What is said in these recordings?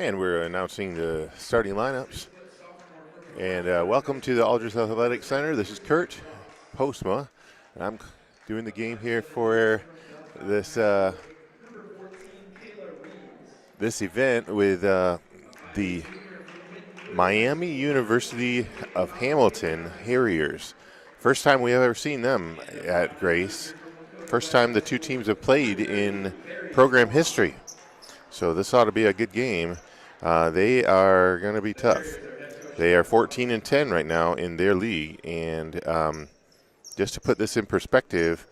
And we're announcing the starting lineups. And welcome to the Aldridge Athletic Center. This is Kurt Postma, and I'm doing the game here for this this event with the Miami University of Hamilton Harriers. First time we have ever seen them at Grace. First time the two teams have played in program history. So this ought to be a good game. They are going to be tough. They are 14-10 right now in their league, and just to put this in perspective,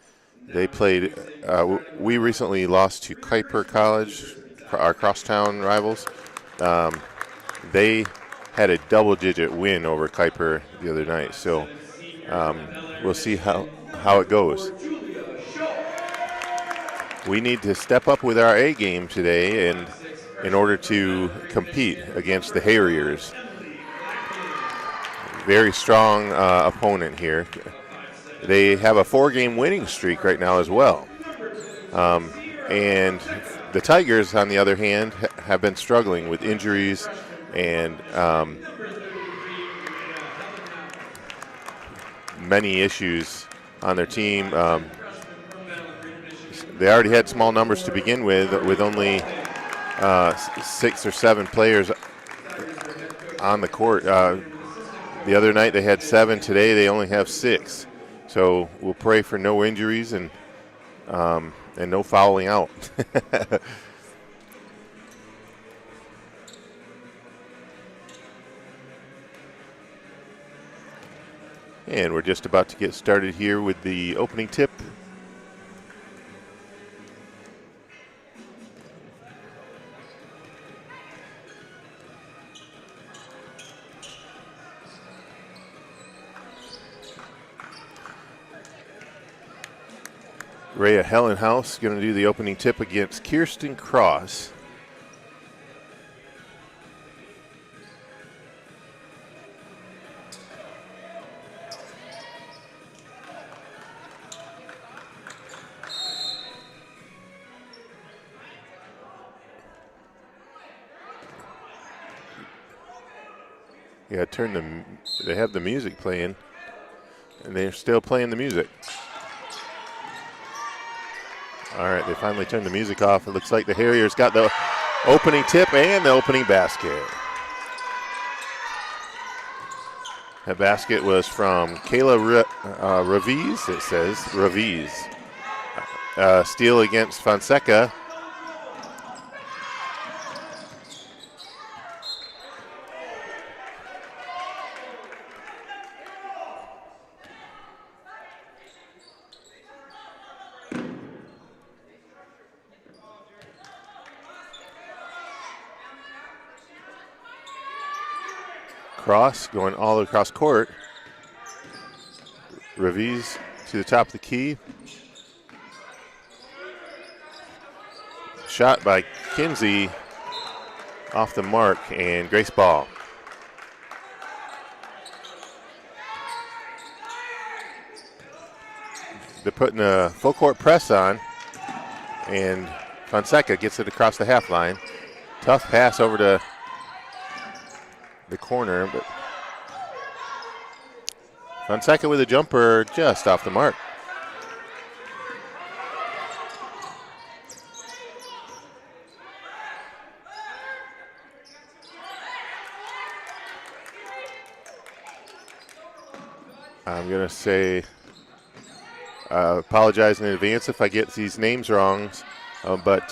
they played. We recently lost to Kuiper College, our crosstown rivals. They had a double-digit win over Kuiper the other night, so we'll see how it goes. We need to step up with our A game today, and in order to compete against the Harriers. Very strong opponent here. They have a 4-game winning streak right now as well. And the Tigers, on the other hand, have been struggling with injuries and many issues on their team. They already had small numbers to begin with only 6 or 7 players on the court. The other night they had 7. Today they only have 6. So we'll pray for no injuries and no fouling out. And we're just about to get started here with the opening tip. Rhea Hellenhaus going to do the opening tip against Kirsten Cross. Yeah, they have the music playing, and they're still playing the music. All right, they finally turned the music off. It looks like the Harriers got the opening tip and the opening basket. That basket was from Kayla Raviz, it says, Raviz. Steal against Fonseca. Cross going all across court. Raviz to the top of the key. Shot by Kinsey off the mark, and Grace ball. They're putting a full court press on, and Fonseca gets it across the half line. Tough pass over to the corner, but Fonseca with a jumper just off the mark. I'm going to say, apologize in advance if I get these names wrong, but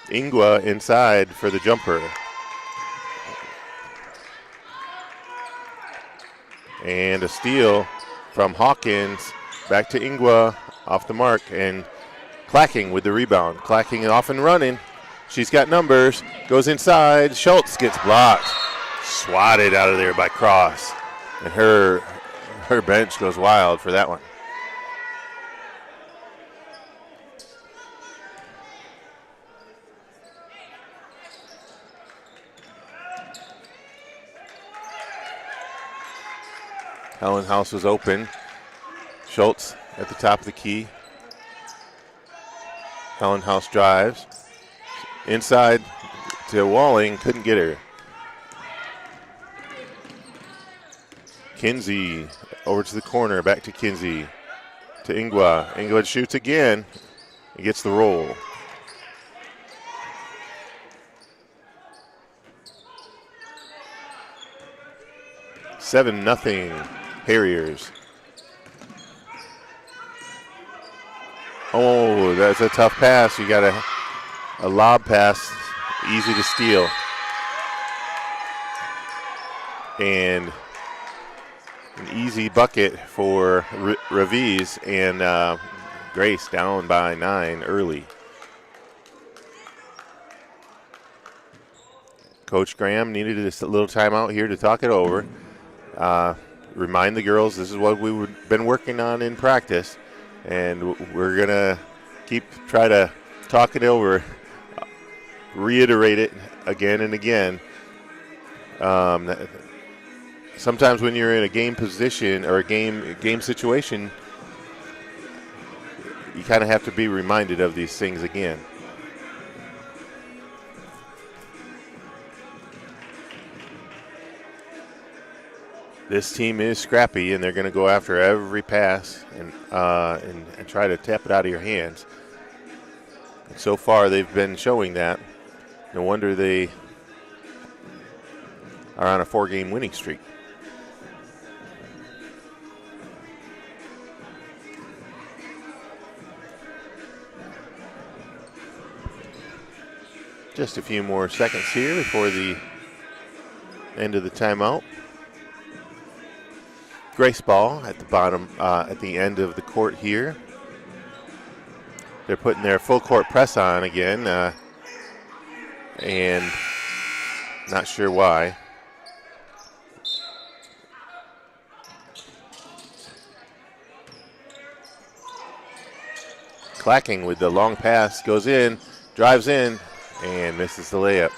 Ingua inside for the jumper. And a steal from Hawkins back to Ingua off the mark, and Clacking with the rebound. Clacking off and running. She's got numbers, goes inside. Schultz gets blocked. Swatted out of there by Cross. And her bench goes wild for that one. Hellenhaus was open. Schultz at the top of the key. Hellenhaus drives. Inside to Walling, couldn't get her. Kinsey over to the corner, back to Kinsey. To Ingwa. Ingwa shoots again. He gets the roll. Seven, nothing, Harriers. Oh, that's a tough pass. You got a lob pass, easy to steal. And an easy bucket for Raviz, and Grace down by 9 early. Coach Graham needed a little timeout here to talk it over. Remind the girls this is what we've been working on in practice, and we're going to try to talk it over, reiterate it again and again. Sometimes when you're in a game position or a game situation, you kind of have to be reminded of these things again. This team is scrappy, and they're going to go after every pass and try to tap it out of your hands. And so far, they've been showing that. No wonder they are on a 4-game winning streak. Just a few more seconds here before the end of the timeout. Grace ball at the bottom, at the end of the court here. They're putting their full court press on again, and not sure why. Clacking with the long pass, goes in, drives in, and misses the layup.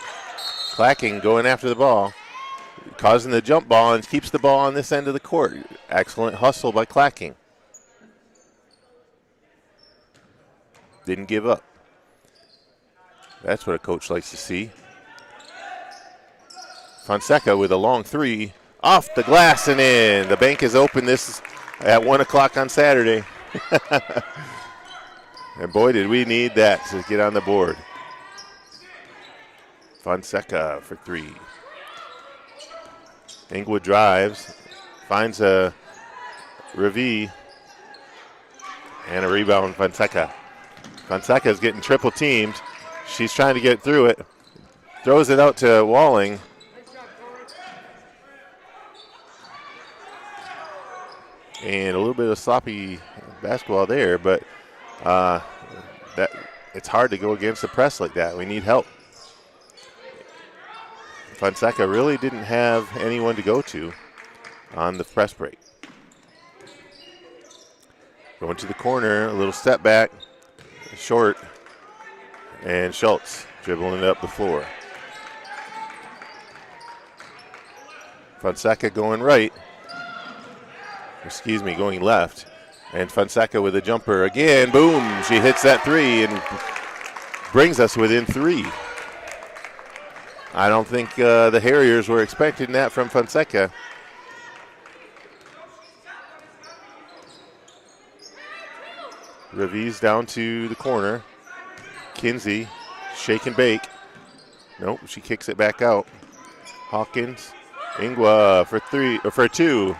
Clacking going after the ball, causing the jump ball, and keeps the ball on this end of the court. Excellent hustle by Clacking. Didn't give up. That's what a coach likes to see. Fonseca with a long three, off the glass and in. The bank is open this at 1 o'clock on Saturday. And boy, did we need that to get on the board. Fonseca for three. Inglewood drives, finds a Ravi, and a rebound, Fonseca. Fonseca is getting triple teamed. She's trying to get through it. Throws it out to Walling. And a little bit of sloppy basketball there, but that it's hard to go against the press like that. We need help. Fonseca really didn't have anyone to go to on the press break. Going to the corner, a little step back, short, and Schultz dribbling it up the floor. Fonseca going right. Going left. And Fonseca with a jumper again. Boom, she hits that three and brings us within 3. I don't think the Harriers were expecting that from Fonseca. Raviz down to the corner. Kinsey, shake and bake. Nope, she kicks it back out. Hawkins, Ingwa for 2.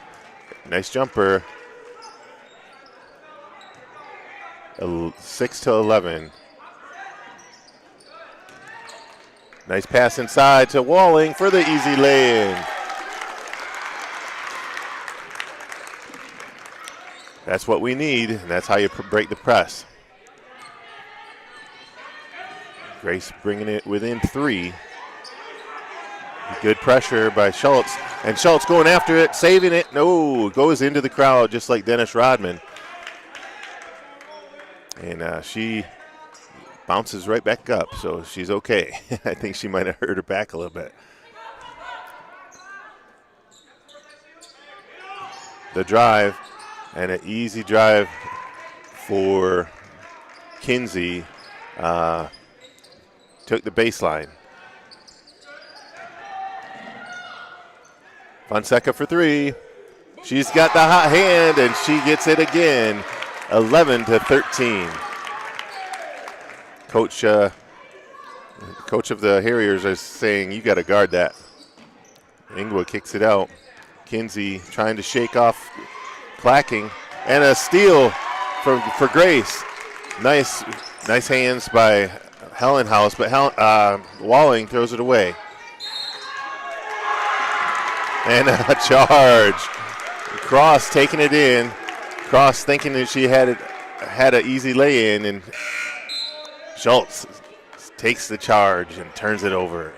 Nice jumper. 6-11. Nice pass inside to Walling for the easy lay-in. That's what we need, and that's how you break the press. Grace bringing it within 3. Good pressure by Schultz, and Schultz going after it, saving it. No, goes into the crowd just like Dennis Rodman. And she bounces right back up, so she's okay. I think she might have hurt her back a little bit. The drive, and an easy drive for Kinsey. Took the baseline. Fonseca for three. She's got the hot hand, and she gets it again. 11-13. Coach of the Harriers is saying, you got to guard that. Ingua kicks it out. Kinsey trying to shake off Clacking. And a steal for Grace. Nice hands by Hellenhaus, but Walling throws it away. And a charge. Cross taking it in. Cross thinking that she had an easy lay-in, and Schultz takes the charge and turns it over.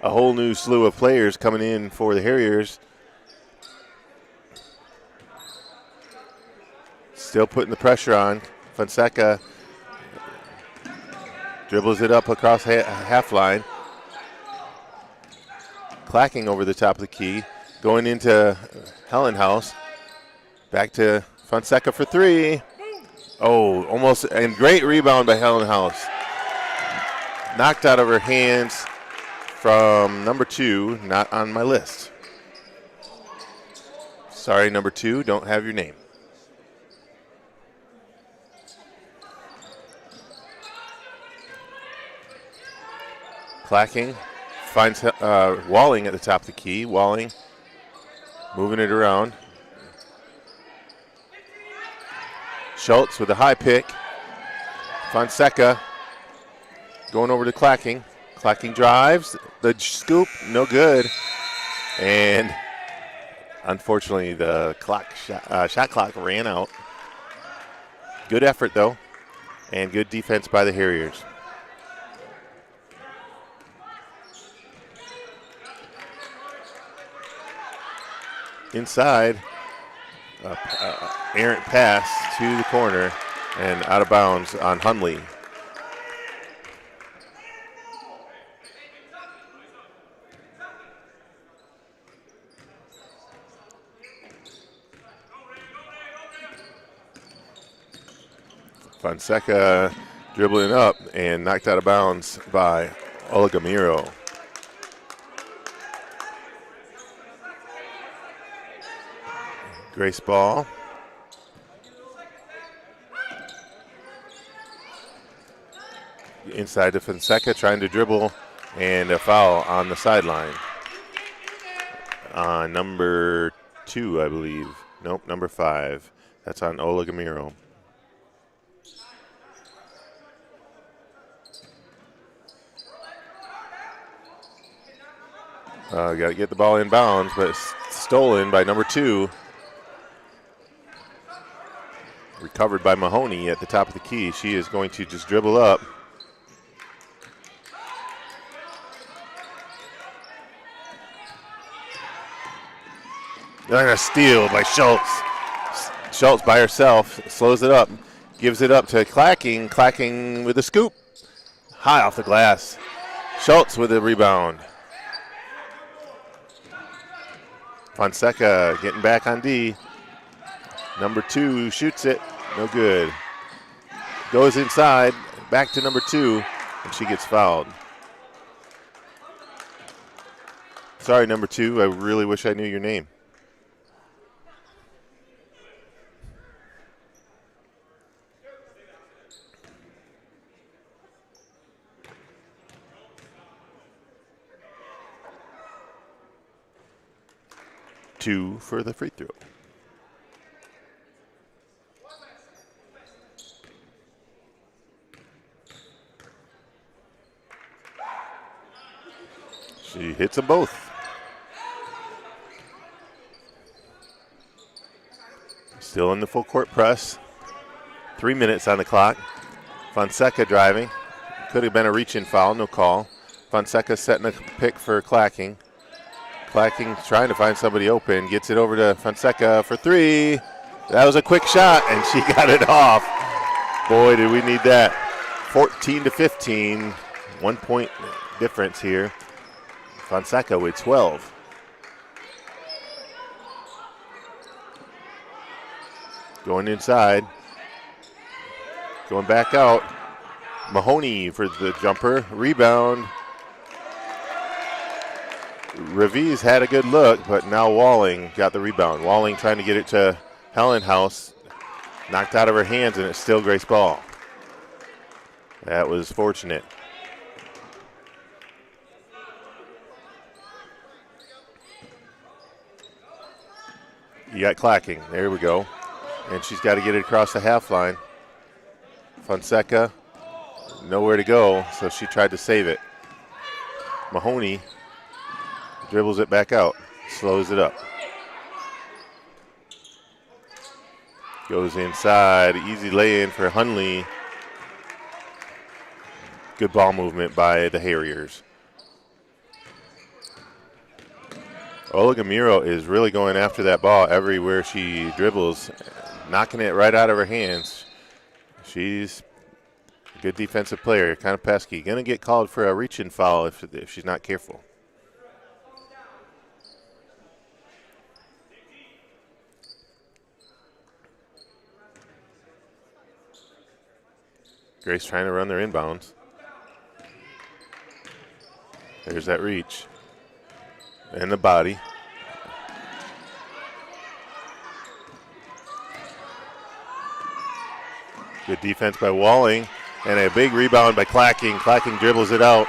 A whole new slew of players coming in for the Harriers. Still putting the pressure on. Fonseca dribbles it up across half line. Clacking over the top of the key. Going into Hellenhaus. Back to Fonseca for three. Oh, almost, and great rebound by Hellenhaus. Knocked out of her hands from number 2, not on my list. Sorry, number 2, don't have your name. Clacking finds Walling at the top of the key. Walling moving it around. Schultz with a high pick. Fonseca going over to Clacking. Clacking drives. The scoop, no good. And unfortunately, the shot clock ran out. Good effort, though, and good defense by the Harriers. Inside, errant pass to the corner and out of bounds on Hunley. Fonseca dribbling up and knocked out of bounds by Olagamiro. Grace ball. Inside to Fonseca, trying to dribble, and a foul on the sideline. Number 2, I believe. Nope, number 5. That's on Olagamiro. Got to get the ball inbounds, but it's stolen by number 2. Recovered by Mahoney at the top of the key. She is going to just dribble up. And a steal by Schultz. Schultz by herself slows it up, gives it up to Clacking. Clacking with a scoop. High off the glass. Schultz with a rebound. Fonseca getting back on D. Number 2 shoots it. No good. Goes inside. Back to number 2. And she gets fouled. Sorry, number 2. I really wish I knew your name. Two for the free throw. She hits them both. Still in the full court press. 3 minutes on the clock. Fonseca driving. Could have been a reach-in foul, no call. Fonseca setting a pick for Clacking. Clacking trying to find somebody open. Gets it over to Fonseca for 3. That was a quick shot, and she got it off. Boy, did we need that. 14-15. 1 point difference here. Fonseca with 12. Going inside. Going back out. Mahoney for the jumper. Rebound. Raviz had a good look, but now Walling got the rebound. Walling trying to get it to Hellenhaus. Knocked out of her hands, and it's still Grace ball. That was fortunate. You got Clacking. There we go. And she's got to get it across the half line. Fonseca, nowhere to go, so she tried to save it. Mahoney dribbles it back out, slows it up. Goes inside, easy lay-in for Hunley. Good ball movement by the Harriers. Olagamiro is really going after that ball everywhere she dribbles, knocking it right out of her hands. She's a good defensive player, kind of pesky. Going to get called for a reach-in foul if she's not careful. Grace trying to run their inbounds. There's that reach. And the body. Good defense by Walling. And a big rebound by Clacking. Clacking dribbles it out.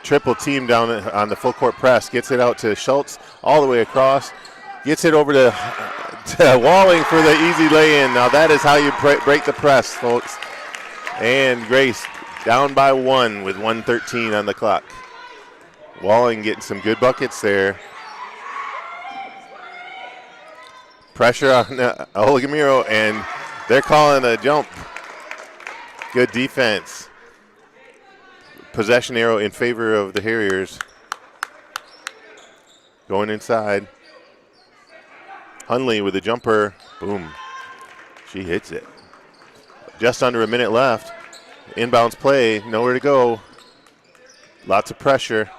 Triple team down on the full court press. Gets it out to Schultz all the way across. Gets it over to Walling for the easy lay-in. Now that is how you break the press, folks. And Grace down by 1 with 1:13 on the clock. Walling getting some good buckets there. Pressure on Olagamiro, and they're calling a jump. Good defense. Possession arrow in favor of the Harriers. Going inside. Hunley with a jumper. Boom. She hits it. Just under a minute left. Inbounds play, nowhere to go. Lots of pressure.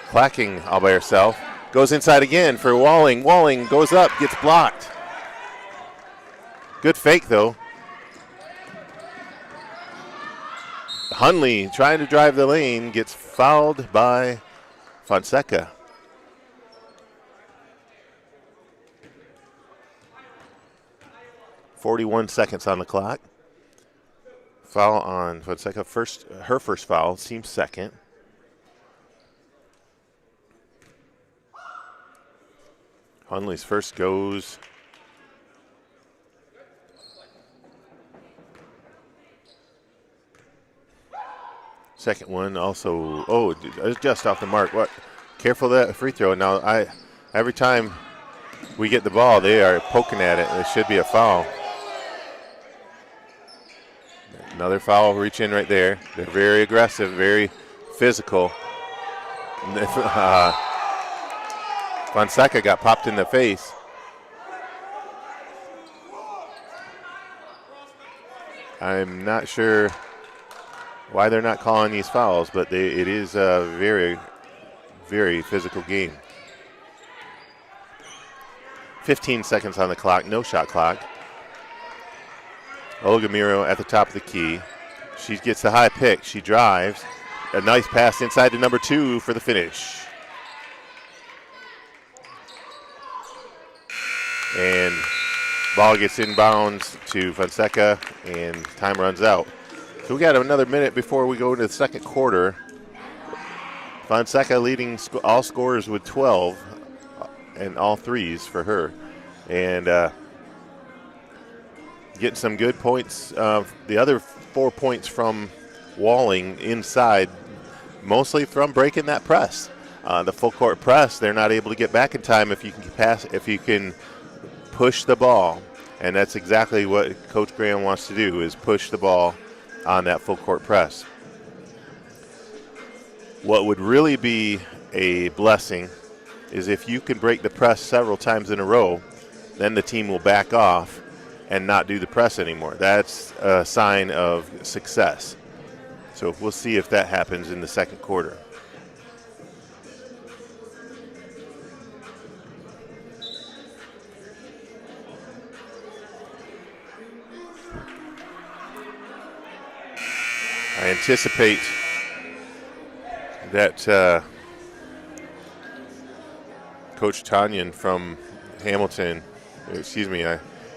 Clacking all by herself. Goes inside again for Walling. Walling goes up, gets blocked. Good fake, though. Hunley trying to drive the lane, gets fouled by Fonseca. .41 seconds on the clock. Foul on Fonseca. Her first foul, team second. Hunley's first goes. Second one also, just off the mark. What? Careful of that free throw. Now, every time we get the ball, they are poking at it. It should be a foul. Another foul, reach in right there. They're very aggressive, very physical. Fonseca got popped in the face. I'm not sure why they're not calling these fouls, but it is a very, very physical game. 15 seconds on the clock, no shot clock. Olagamiro at the top of the key. She gets the high pick. She drives. A nice pass inside to number 2 for the finish. And ball gets inbounds to Fonseca, and time runs out. So we got another minute before we go into the second quarter. Fonseca leading all scorers with 12, and all threes for her. And getting some good points. The other 4 points from Walling inside, mostly from breaking that press. The full court press, they're not able to get back in time if you can pass, if you can push the ball. And that's exactly what Coach Graham wants to do, is push the ball on that full court press. What would really be a blessing is if you can break the press several times in a row, then the team will back off and not do the press anymore. That's a sign of success. So we'll see if that happens in the second quarter. I anticipate that Coach Tanyan from Hamilton. Excuse me,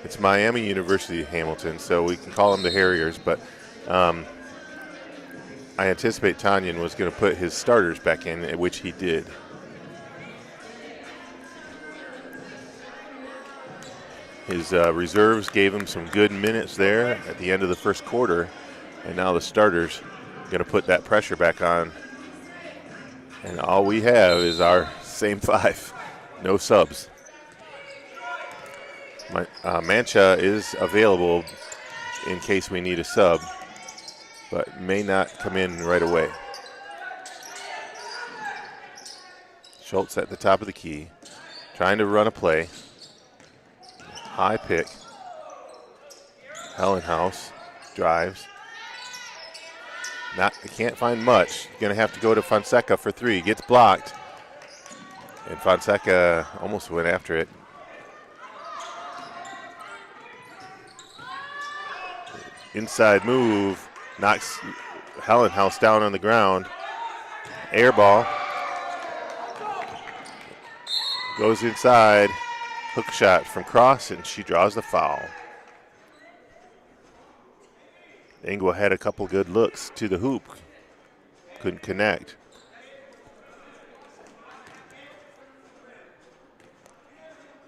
it's Miami University Hamilton, so we can call them the Harriers, but I anticipate Tanyan was going to put his starters back in, which he did. His reserves gave him some good minutes there at the end of the first quarter, and now the starters are going to put that pressure back on. And all we have is our same 5, no subs. Mancha is available in case we need a sub, but may not come in right away. Schultz at the top of the key, trying to run a play. High pick. Hellenhaus drives. Can't find much. Going to have to go to Fonseca for 3. Gets blocked. And Fonseca almost went after it. Inside move. Knocks Hellenhaus down on the ground. Air ball. Goes inside. Hook shot from Cross, and she draws the foul. Engel had a couple good looks to the hoop. Couldn't connect.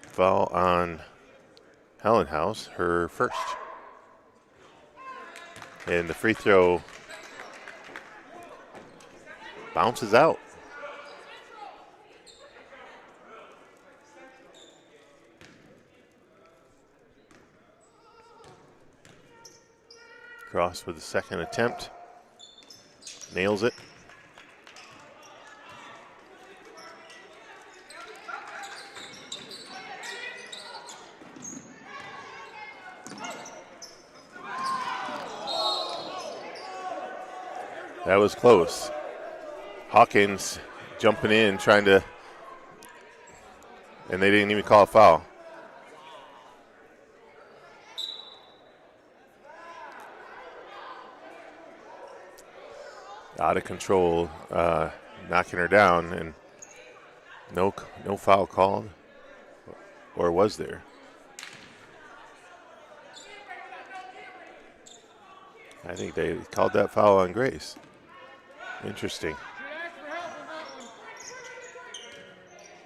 Foul on Hellenhaus, her first. And the free throw bounces out. Cross with the second attempt. Nails it. That was close. Hawkins jumping in, trying to, and they didn't even call a foul. Out of control, knocking her down, and no foul called, or was there? I think they called that foul on Grace. Interesting.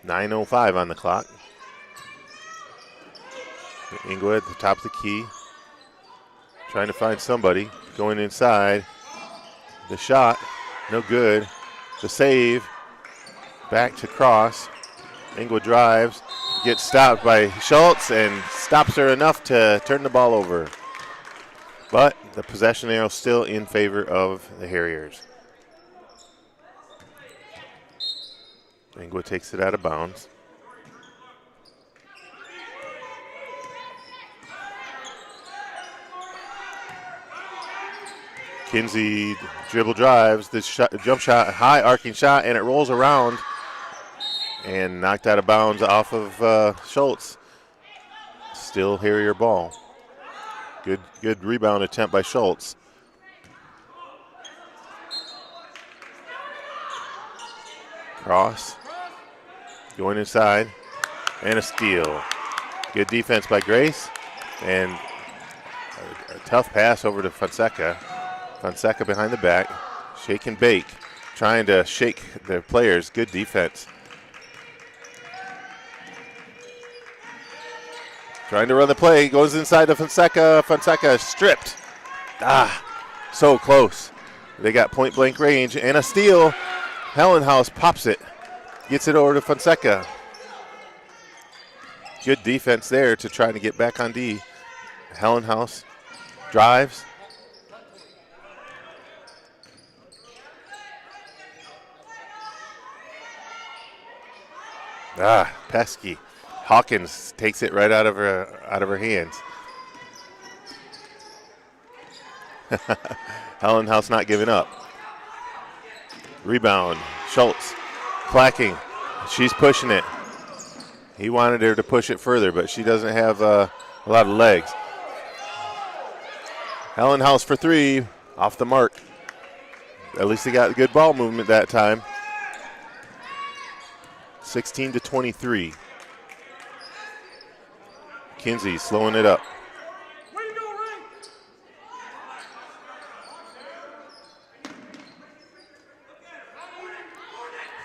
9:05 on the clock. Engel at the top of the key, trying to find somebody, going inside. The shot, no good. The save, back to Cross. Engel drives, gets stopped by Schultz, and stops her enough to turn the ball over. But the possession arrow still in favor of the Harriers. Engel takes it out of bounds. Kinsey dribble drives, this shot, jump shot, high arcing shot, and it rolls around and knocked out of bounds off of Schultz. Still Harrier ball. Good rebound attempt by Schultz. Cross, going inside, and a steal. Good defense by Grace, and a tough pass over to Fonseca. Fonseca behind the back, shake and bake, trying to shake their players. Good defense. Trying to run the play, goes inside to Fonseca. Fonseca stripped. So close. They got point blank range and a steal. Hellenhaus pops it, gets it over to Fonseca. Good defense there to try to get back on D. Hellenhaus drives. Pesky. Hawkins takes it right out of her hands. Hellenhaus not giving up. Rebound. Schultz clacking. She's pushing it. He wanted her to push it further, but she doesn't have a lot of legs. Hellenhaus for 3, off the mark. At least he got good ball movement that time. 16-23. Kinsey slowing it up.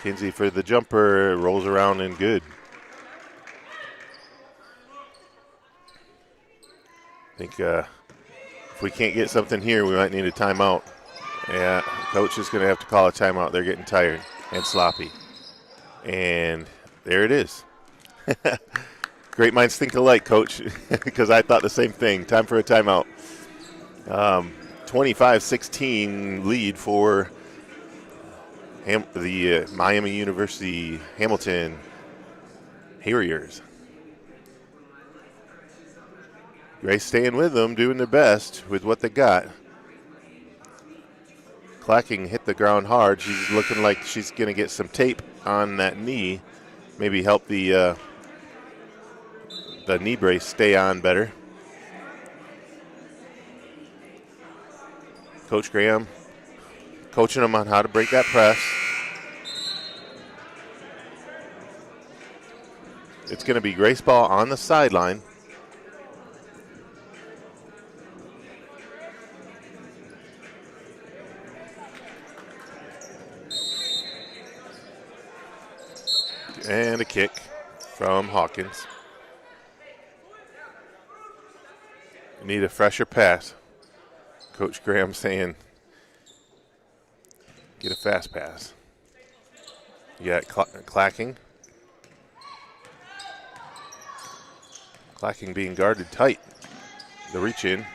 Kinsey for the jumper, rolls around and good. I think if we can't get something here, we might need a timeout. Yeah, coach is going to have to call a timeout. They're getting tired and sloppy. And there it is. Great minds think alike, Coach, because I thought the same thing. Time for a timeout. 25-16 lead for the Miami University Hamilton Harriers. Grace staying with them, doing their best with what they got. Clacking hit the ground hard. She's looking like she's going to get some tape on that knee. Maybe help the knee brace stay on better. Coach Graham coaching them on how to break that press. It's going to be Grace ball on the sideline. And a kick from Hawkins. Need a fresher pass. Coach Graham saying, get a fast pass. You got Clacking. Clacking being guarded tight. The reach in.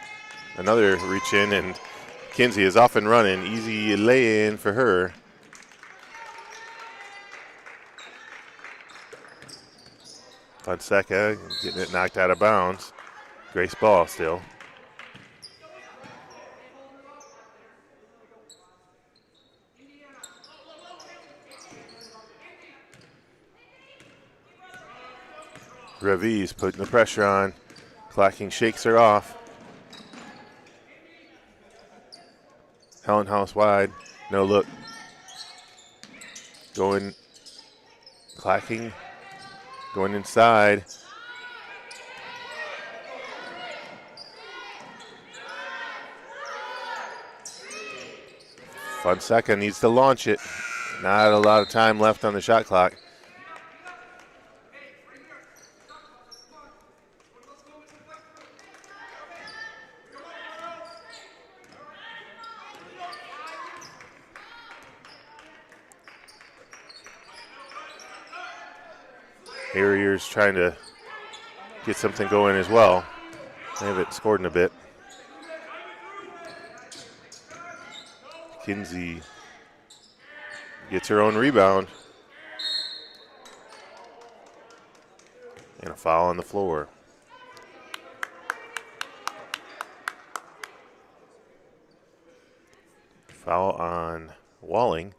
Another reach in, and Kinsey is off and running. Easy lay in for her. Fonseca getting it knocked out of bounds. Grace ball still. Revis putting the pressure on. Clacking shakes her off. Helen House wide. No look. Going. Clacking. Going inside. Fonseca needs to launch it. Not a lot of time left on the shot clock. Harriers trying to get something going as well. They haven't scored in a bit. Kinsey gets her own rebound. And a foul on the floor. Foul on Walling.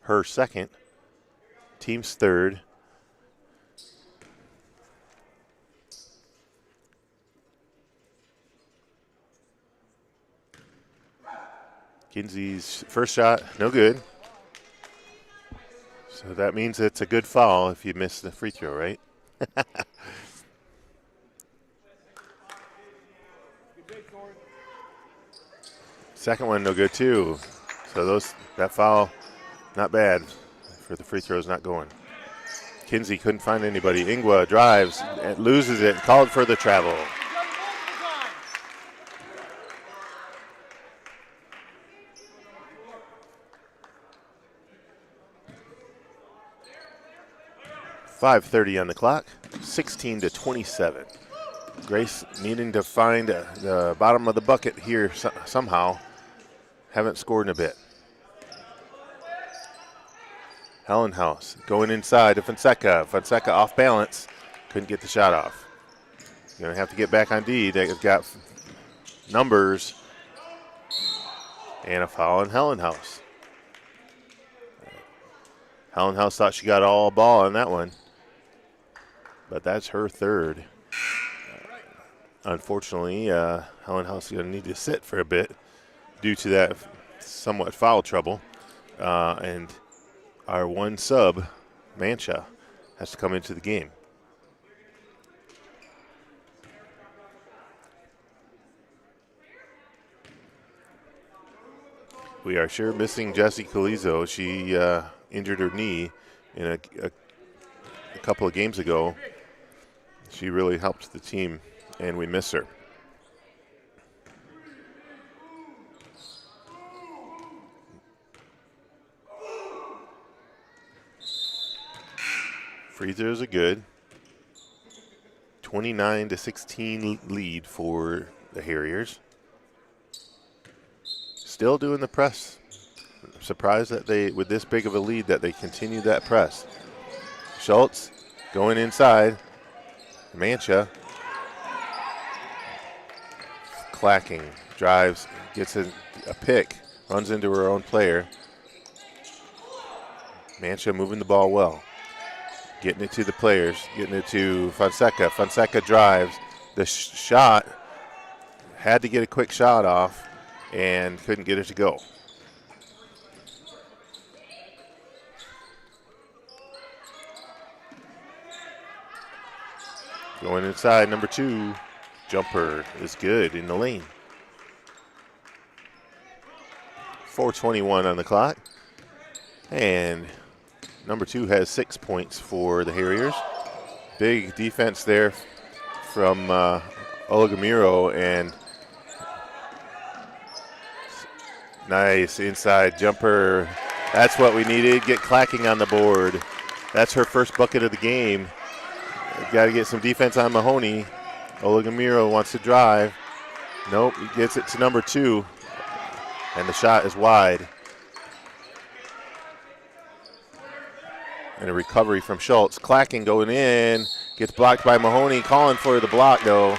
Her second. Team's third. Kinsey's first shot, no good. So that means it's a good foul if you miss the free throw, right? Second one, no good too. So that foul, not bad for the free throws not going. Kinsey couldn't find anybody. Ingwa drives, and loses it, called for the travel. .5:30 on the clock, 16-27. Grace needing to find the bottom of the bucket here somehow. Haven't scored in a bit. Helen House going inside to Fonseca. Fonseca off balance. Couldn't get the shot off. Going to have to get back on D. They've got numbers. And a foul on Helen House. Helen House thought she got all ball on that one. But that's her third. Unfortunately, Helen House is going to need to sit for a bit due to that somewhat foul trouble. And our one sub, Mancha, has to come into the game. We are sure missing Jessie Calizo. She injured her knee in a couple of games ago. She really helped the team, and we miss her. Free throws are good. 29-16 lead for the Harriers. Still doing the press. I'm surprised that they, with this big of a lead, that they continue that press. Schultz going inside. Mancha. Clacking. Drives. Gets a pick. Runs into her own player. Mancha moving the ball well. Getting it to the players. Getting it to Fonseca. Fonseca drives. The shot. Had to get a quick shot off and couldn't get it to go. Going inside, number 2. Jumper is good in the lane. 4:21 on the clock. And number 2 has 6 points for the Harriers. Big defense there from Olagamiro, and nice inside jumper. That's what we needed. Get Clacking on the board. That's her first bucket of the game. Got to get some defense on Mahoney. Olagamiro wants to drive. Nope, he gets it to number 2. And the shot is wide. And a recovery from Schultz. Clacking going in. Gets blocked by Mahoney. Calling for the block, though.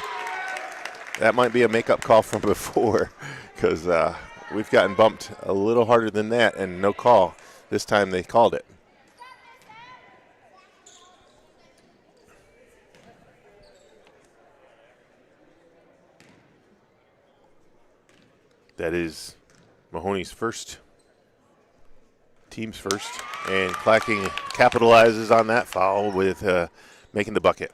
That might be a makeup call from before, because we've gotten bumped a little harder than that, and no call. This time they called it. That is Mahoney's first, team's first, and Clacking capitalizes on that foul with making the bucket.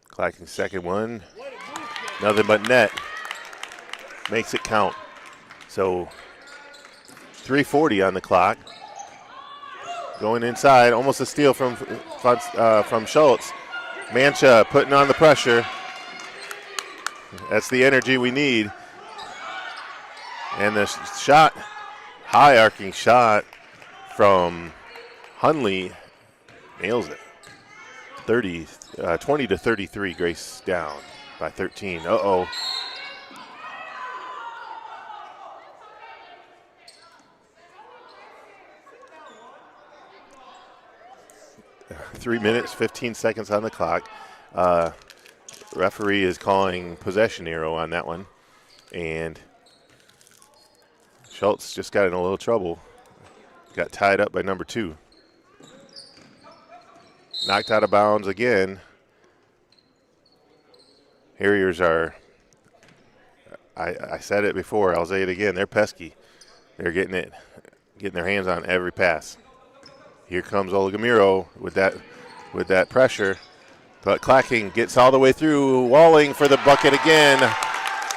Clacking's second one, nothing but net, makes it count. So 3:40 on the clock. Going inside, almost a steal from Schultz. Mancha putting on the pressure. That's the energy we need. And the shot, high arcing shot from Hunley, nails it. 20-33, Grace down by 13. Uh-oh. 3 minutes, 15 seconds on the clock. Referee is calling possession arrow on that one. And Schultz just got in a little trouble. Got tied up by number 2. Knocked out of bounds again. Harriers are, I said it before, I'll say it again, they're pesky. They're getting their hands on every pass. Here comes Olagamiro with that pressure. But Clacking gets all the way through. Walling for the bucket again.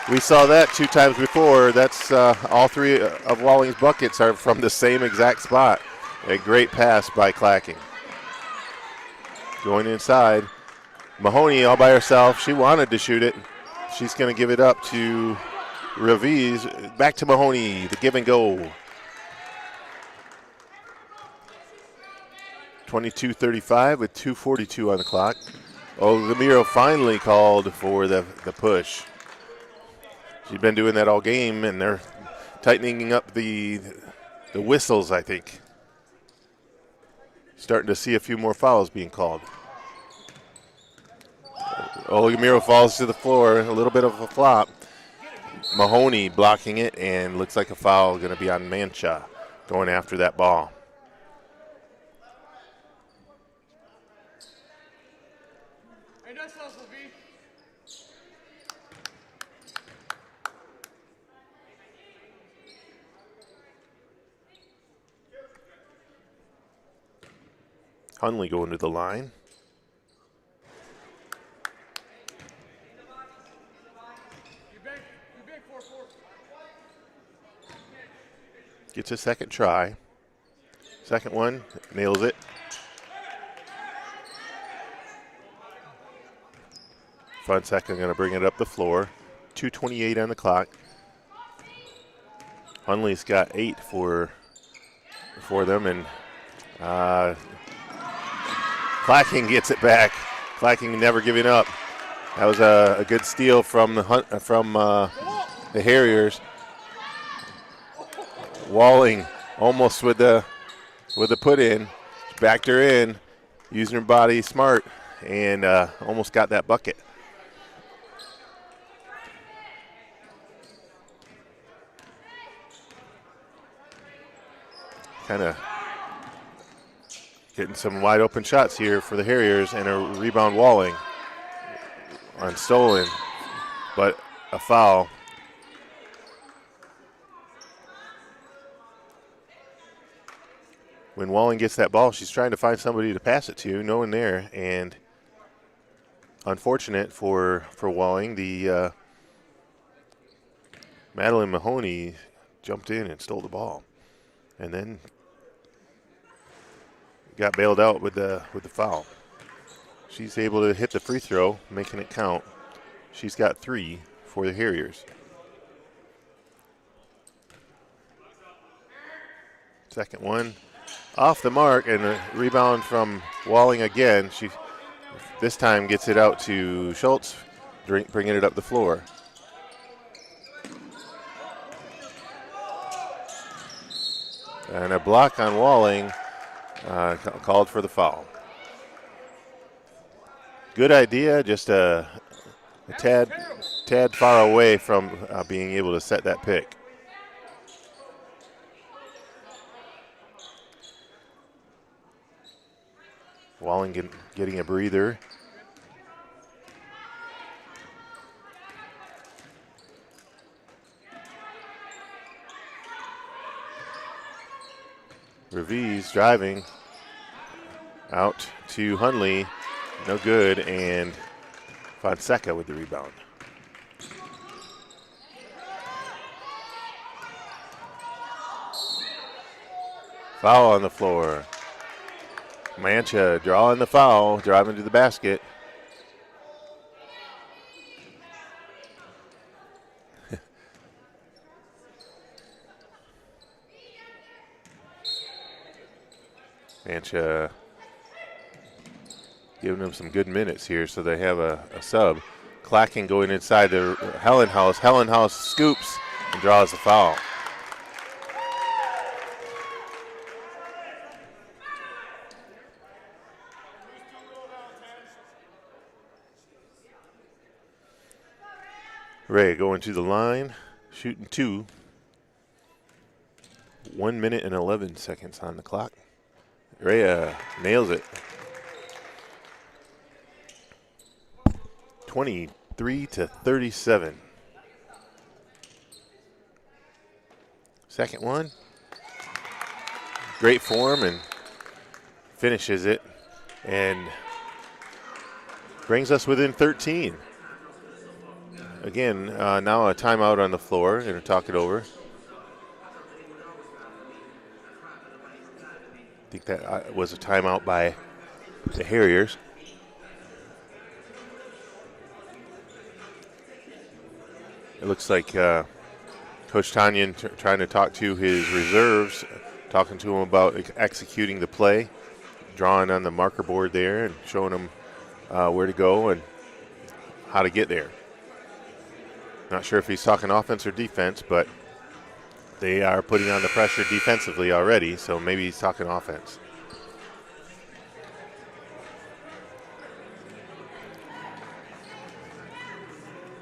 We saw that 2 times before. That's all 3 of Walling's buckets are from the same exact spot. A great pass by Clacking. Going inside. Mahoney all by herself. She wanted to shoot it. She's going to give it up to Raviz. Back to Mahoney, the give and go. 22-35 with 2:42 on the clock. Olagamiro finally called for the push. She's been doing that all game, and they're tightening up the whistles, I think. Starting to see a few more fouls being called. Olagamiro falls to the floor, a little bit of a flop. Mahoney blocking it, and looks like a foul going to be on Mancha going after that ball. Hunley going to the line. Gets a second try. Second one, nails it. Fonseca going to bring it up the floor. 2:28 on the clock. Hunley's got 8 for them, and Clacking gets it back. Clacking never giving up. That was a good steal from the Harriers. Walling almost with the put in, backed her in, using her body smart, and almost got that bucket. Kind of getting some wide open shots here for the Harriers, and a rebound Walling on stolen, but a foul. When Walling gets that ball, she's trying to find somebody to pass it to, no one there, and unfortunate for Walling, the Madeline Mahoney jumped in and stole the ball, and then got bailed out with the foul. She's able to hit the free throw, making it count. She's got 3 for the Harriers. Second one off the mark, and a rebound from Walling again. She this time gets it out to Schultz, bringing it up the floor. And a block on Walling, called for the foul. Good idea, just a tad far away from being able to set that pick. Walling getting a breather. Reeves driving out to Hunley, no good, and Fonseca with the rebound. Foul on the floor. Mancha drawing the foul, driving to the basket. Mancha giving them some good minutes here, so they have a sub. Clacking going inside to Hellenhaus. Hellenhaus scoops and draws the foul. Ray going to the line, shooting 2. 1 minute and 11 seconds on the clock. Ray nails it. 23-37. Second one. Great form, and finishes it and brings us within 13. Again, now a timeout on the floor. Going to talk it over. I think that was a timeout by the Harriers. It looks like Coach Tanyan trying to talk to his reserves, talking to them about executing the play, drawing on the marker board there and showing them where to go and how to get there. Not sure if he's talking offense or defense, but they are putting on the pressure defensively already, so maybe he's talking offense.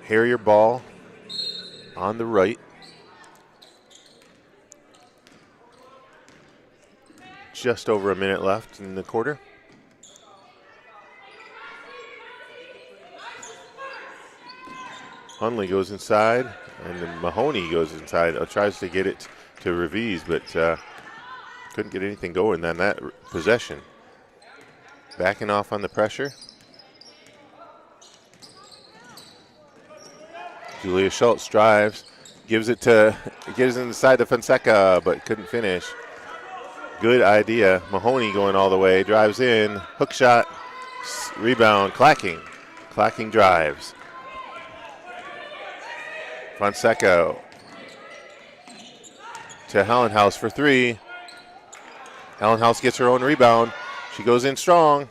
Harrier ball on the right. Just over a minute left in the quarter. Hunley goes inside, and then Mahoney goes inside. Tries to get it to Reeves, but couldn't get anything going on that possession. backing off on the pressure. Julia Schultz drives, gives it inside to Fonseca, but couldn't finish. Good idea. Mahoney going all the way, drives in, hook shot, rebound, Clacking. Clacking drives. Fonseca to Hellenhaus for three. Hellenhaus gets her own rebound. She goes in strong.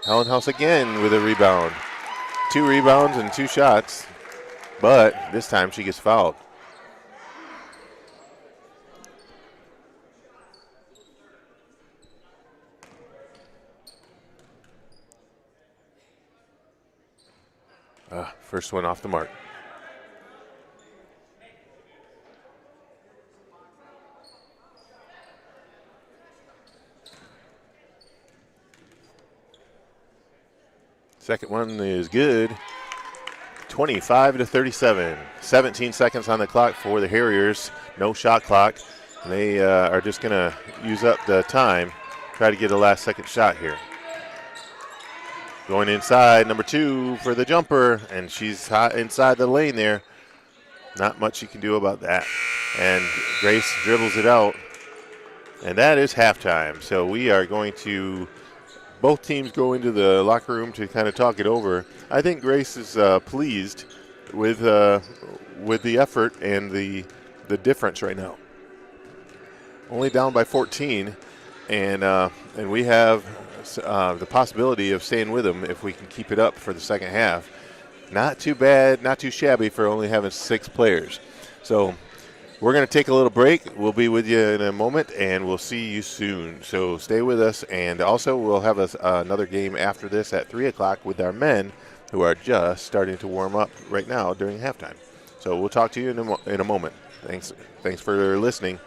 Hellenhaus again with a rebound. 2 rebounds and 2 shots, but this time she gets fouled. First one off the mark. Second one is good. 25-37. 17 seconds on the clock for the Harriers. No shot clock. They are just going to use up the time. Try to get a last second shot here. Going inside, number 2 for the jumper, and she's hot inside the lane there. Not much you can do about that. And Grace dribbles it out. And that is halftime. So we are going to, both teams go into the locker room to kind of talk it over. I think Grace is pleased with the effort and the difference right now. Only down by 14, and we have the possibility of staying with them if we can keep it up for the second half. Not too bad, not too shabby for only having 6 players. So we're going to take a little break. We'll be with you in a moment, and we'll see you soon. So stay with us, and also we'll have another game after this at 3 o'clock with our men who are just starting to warm up right now during halftime. So we'll talk to you in a moment. Thanks for listening.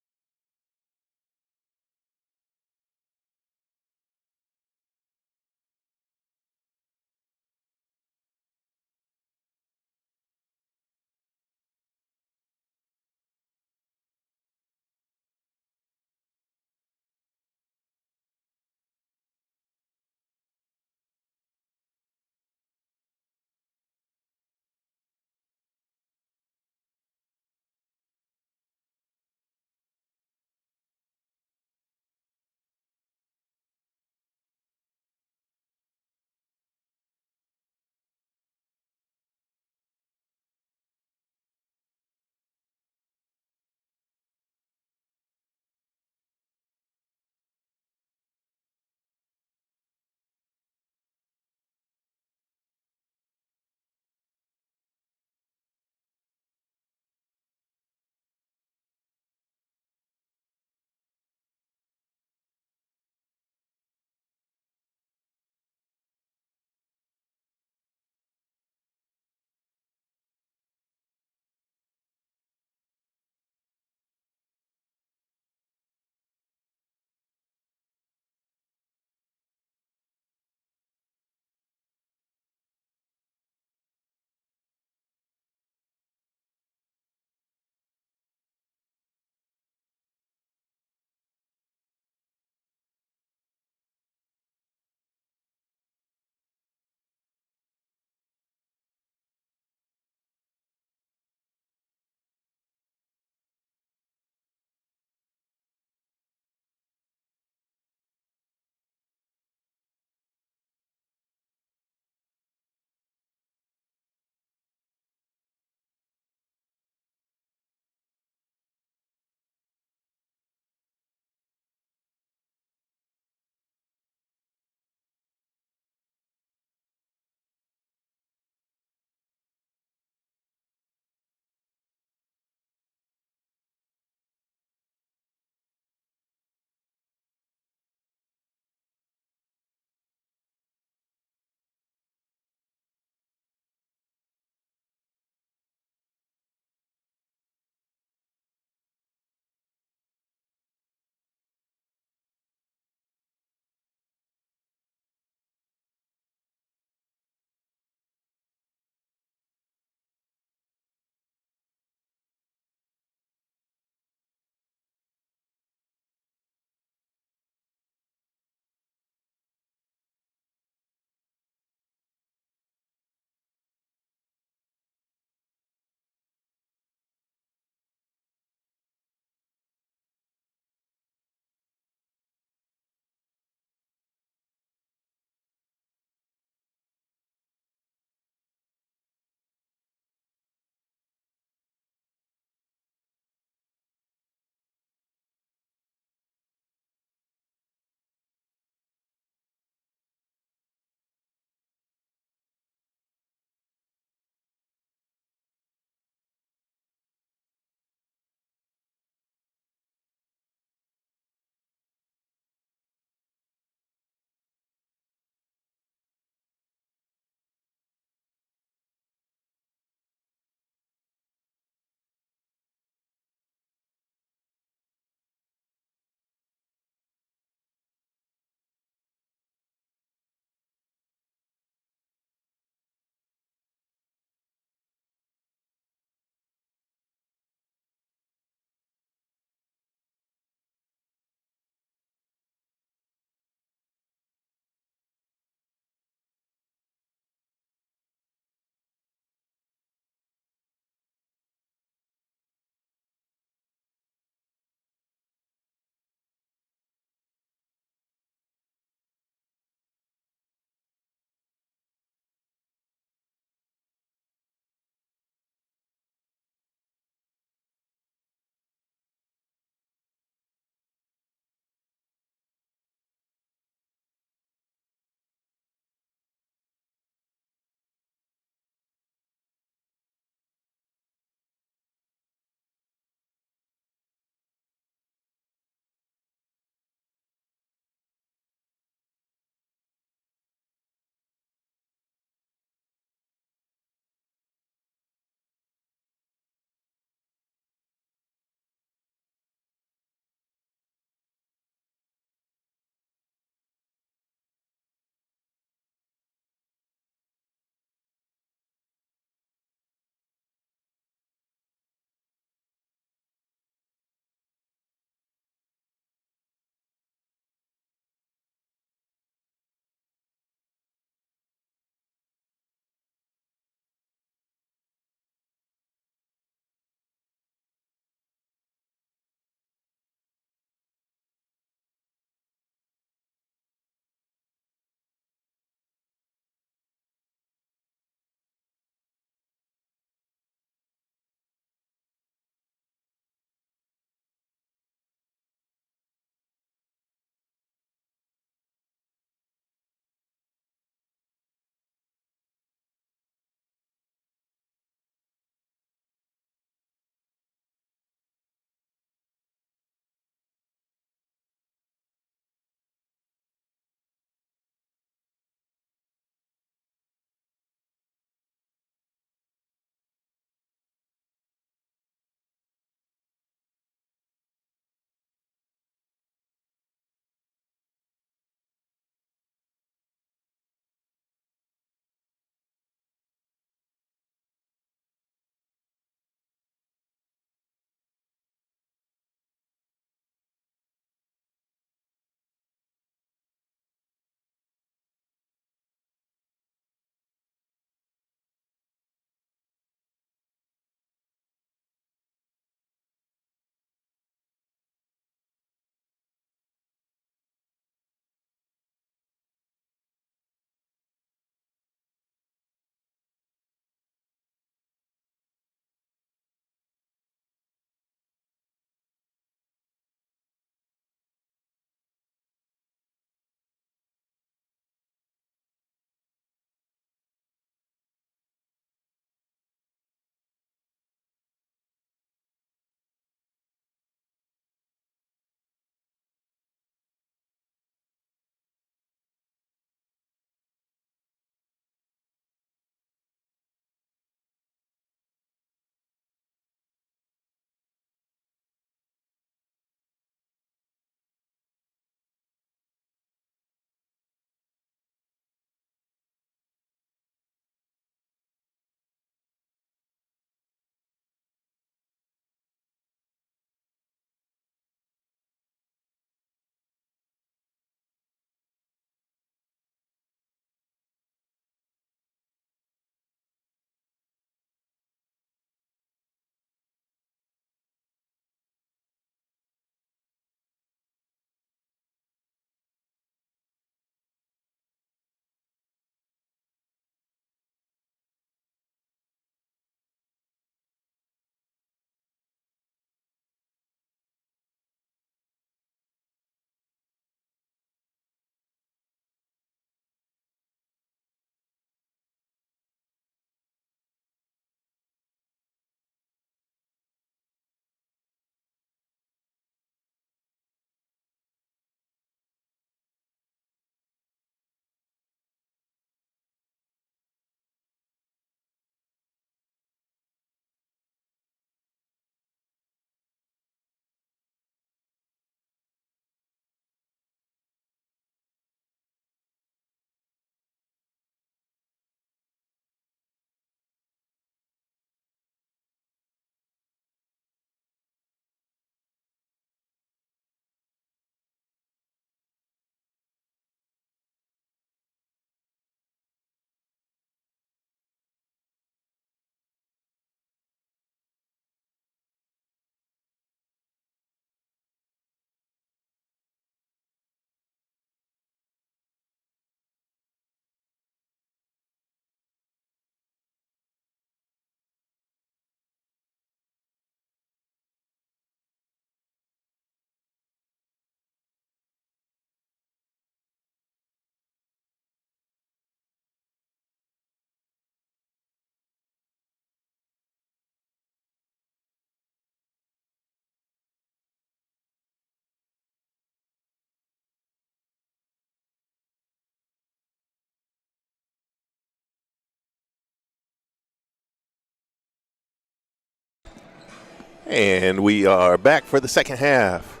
And we are back for the second half.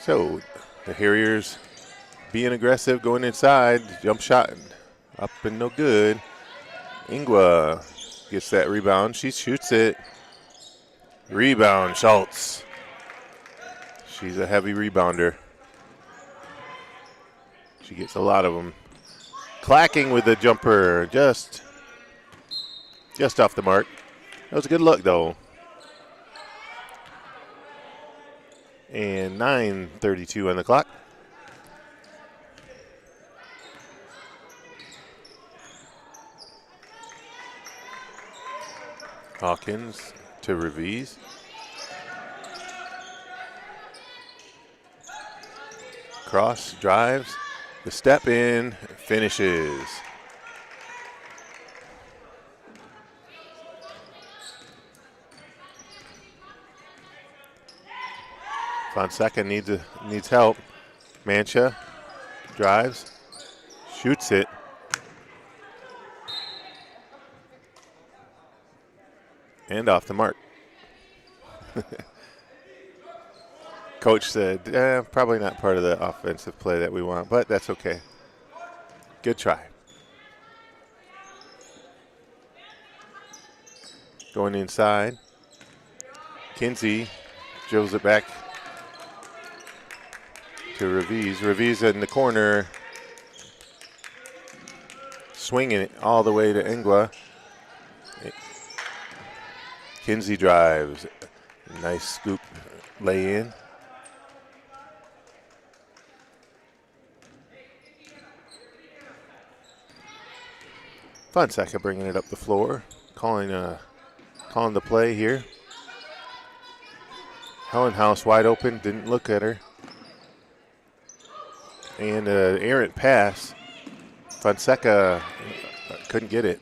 So the Harriers being aggressive, going inside, jump shot up and no good. Ingua gets that rebound. She shoots it. Rebound, Schultz. She's a heavy rebounder. She gets a lot of them. Clacking with the jumper, just off the mark. That was a good look, though. And 9:32 on the clock. Hawkins to Revis. Cross, drives, the step in, finishes. Fonseca needs help. Mancha drives, shoots it. And off the mark. Coach said, probably not part of the offensive play that we want, but that's okay. Good try. Going inside. Kinsey drills it back to Revis. Revis in the corner. Swinging it all the way to Ingua. Kinsey drives. Nice scoop lay in. Fonseca bringing it up the floor, calling the play here. Hellenhaus wide open, didn't look at her. And an errant pass. Fonseca couldn't get it.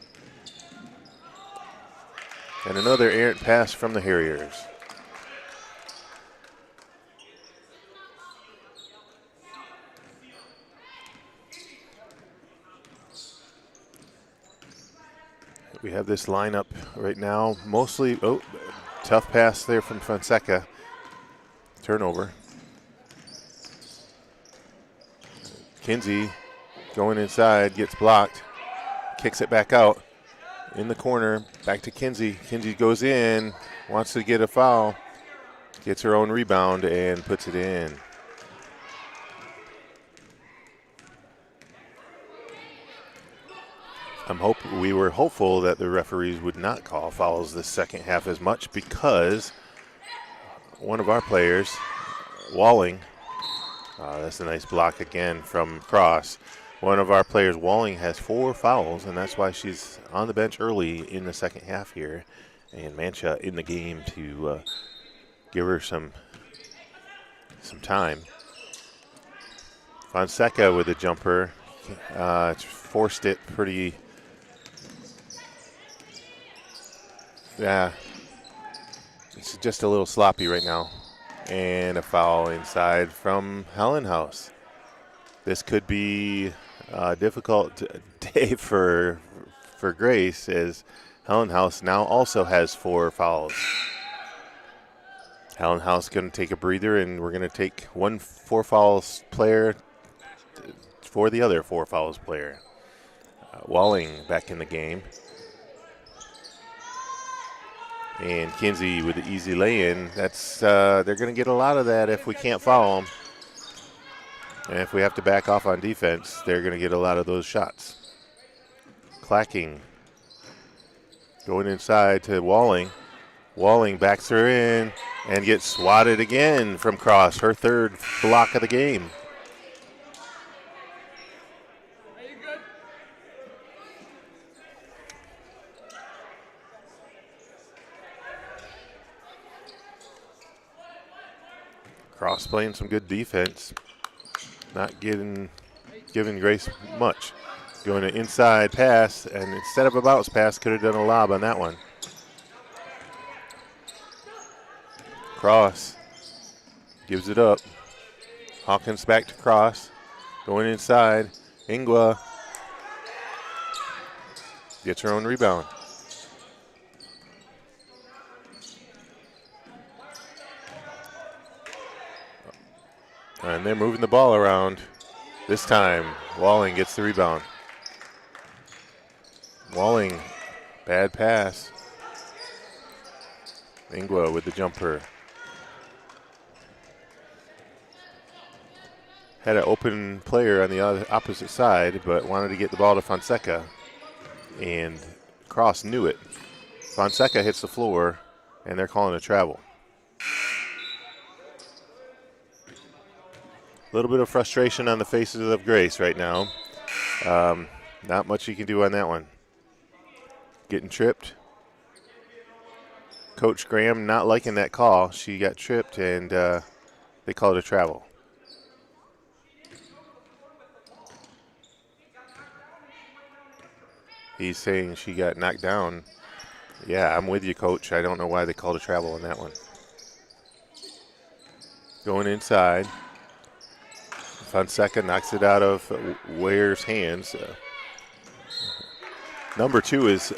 And another errant pass from the Harriers. We have this lineup right now. Mostly, tough pass there from Fonseca. Turnover. Kinsey going inside, gets blocked. Kicks it back out. In the corner, back to Kinsey. Kinsey goes in, wants to get a foul. Gets her own rebound and puts it in. We were hopeful that the referees would not call fouls this second half as much because one of our players, Walling, that's a nice block again from Cross. One of our players, Walling, has 4 fouls, and that's why she's on the bench early in the second half here. And Mancha in the game to give her some time. Fonseca with a jumper. Forced it pretty. Yeah, it's just a little sloppy right now. And a foul inside from Hellenhaus. This could be a difficult day for Grace, as Hellenhaus now also has 4 fouls. Hellenhaus going to take a breather, and we're going to take 1 4 fouls player for the other 4 fouls player. Walling back in the game. And Kinsey with the easy lay-in. That's they're going to get a lot of that if we can't foul them. And if we have to back off on defense, they're going to get a lot of those shots. Clacking. Going inside to Walling. Walling backs her in and gets swatted again from Cross. Her 3rd block of the game. Cross playing some good defense. Not giving Grace much. Going to inside pass, and instead of a bounce pass, could have done a lob on that one. Cross gives it up. Hawkins back to cross. Going inside. Ingua gets her own rebound. And they're moving the ball around. This time, Walling gets the rebound. Walling, bad pass. Ingua with the jumper. Had an open player on the opposite side, but wanted to get the ball to Fonseca. And Cross knew it. Fonseca hits the floor, and they're calling a travel. A little bit of frustration on the faces of Grace right now. Not much you can do on that one. Getting tripped. Coach Graham not liking that call. She got tripped, and they called a travel. He's saying she got knocked down. Yeah, I'm with you, Coach. I don't know why they called a travel on that one. Going inside. Fonseca knocks it out of Ware's hands. Number 2 is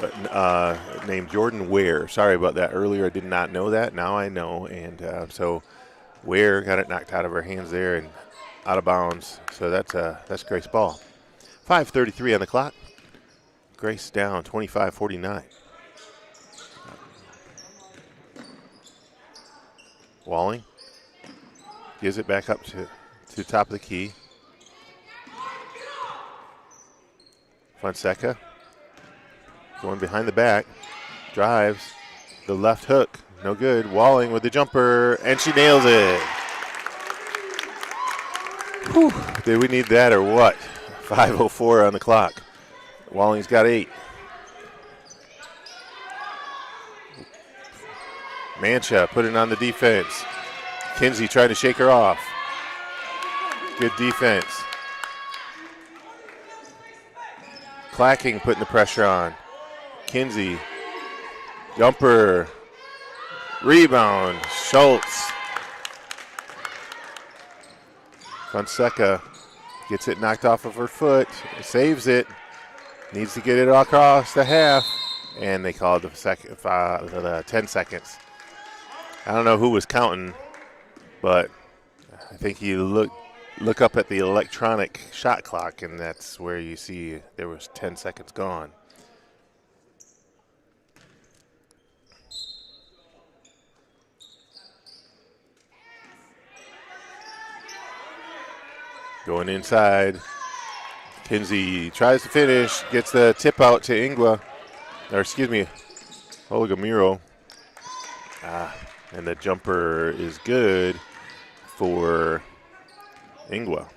named Jordan Ware. Sorry about that earlier. I did not know that. Now I know. And so Ware got it knocked out of her hands there and out of bounds. So that's Grace ball. 5:33 on the clock. Grace down 25-49. Walling gives it back up to the top of the key. Fonseca going behind the back, drives, the left hook, no good. Walling with the jumper, and she nails it. Whew, did we need that or what? 5:04 on the clock. Walling's got 8. Mancha put it on the defense. Kinsey tried to shake her off. Good defense. Clacking putting the pressure on. Kinsey, jumper, rebound, Schultz. Fonseca gets it knocked off of her foot, saves it, needs to get it across the half, and they called the 10 seconds. I don't know who was counting, but I think you look up at the electronic shot clock, and that's where you see there was 10 seconds gone. Going inside. Kinsey tries to finish, gets the tip out to Ingua, or excuse me, Olgamiro. And the jumper is good for Ingua.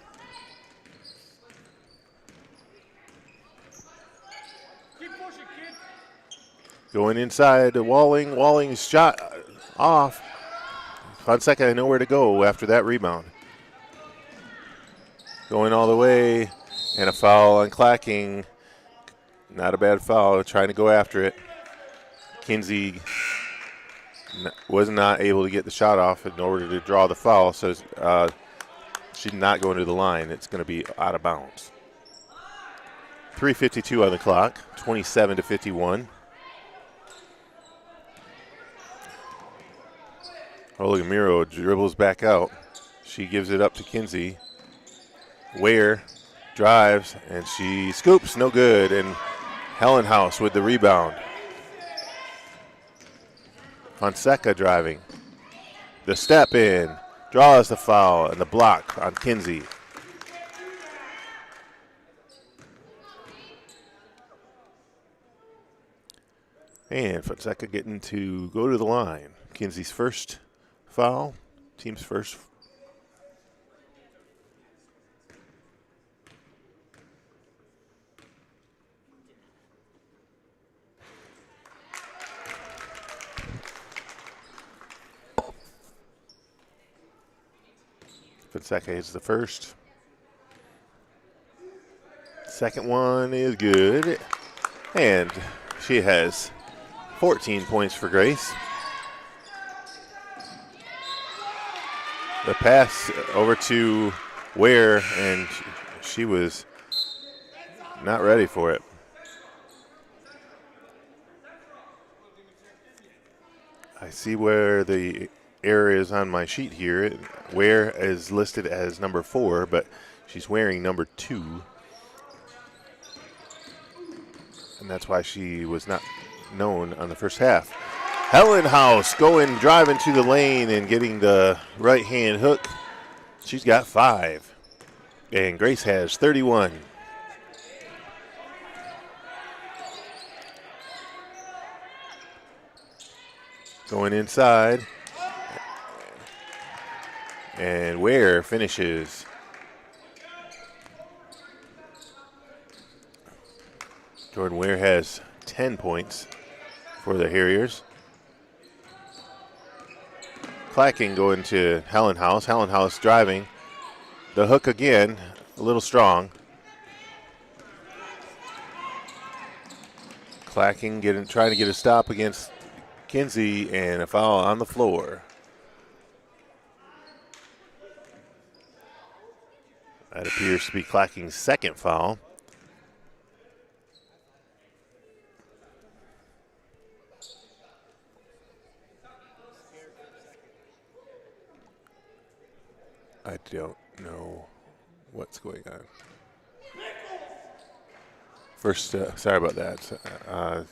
Going inside to Walling. Walling's shot off. Fonseca had nowhere to go after that rebound. Going all the way, and a foul on Clacking. Not a bad foul, trying to go after it. Kinsey was not able to get the shot off in order to draw the foul, so she's not going to the line. It's going to be out of bounds. 3:52 on the clock, 27-51. Olgamiro dribbles back out. She gives it up to Kinsey. Ware drives, and she scoops, no good, and Hellenhaus with the rebound. Fonseca driving. The step in, draws the foul, and the block on Kinsey. And Fonseca getting to go to the line. Kinsey's first foul, team's first. Fonseca is the first. Second one is good. And she has 14 points for Grace. The pass over to Ware, and she was not ready for it. I see where the error is on my sheet here. Ware is listed as number 4, but she's wearing number 2. And that's why she was not known on the first half. Hellenhaus driving to the lane and getting the right hand hook. She's got 5. And Grace has 31. Going inside. And Ware finishes. Jordan Ware has 10 points for the Harriers. Clacking going to Hellenhaus. Hellenhaus driving. The hook again, a little strong. Clacking trying to get a stop against Kinsey, and a foul on the floor. That appears to be Clacking's second foul. I don't know what's going on. First, sorry about that.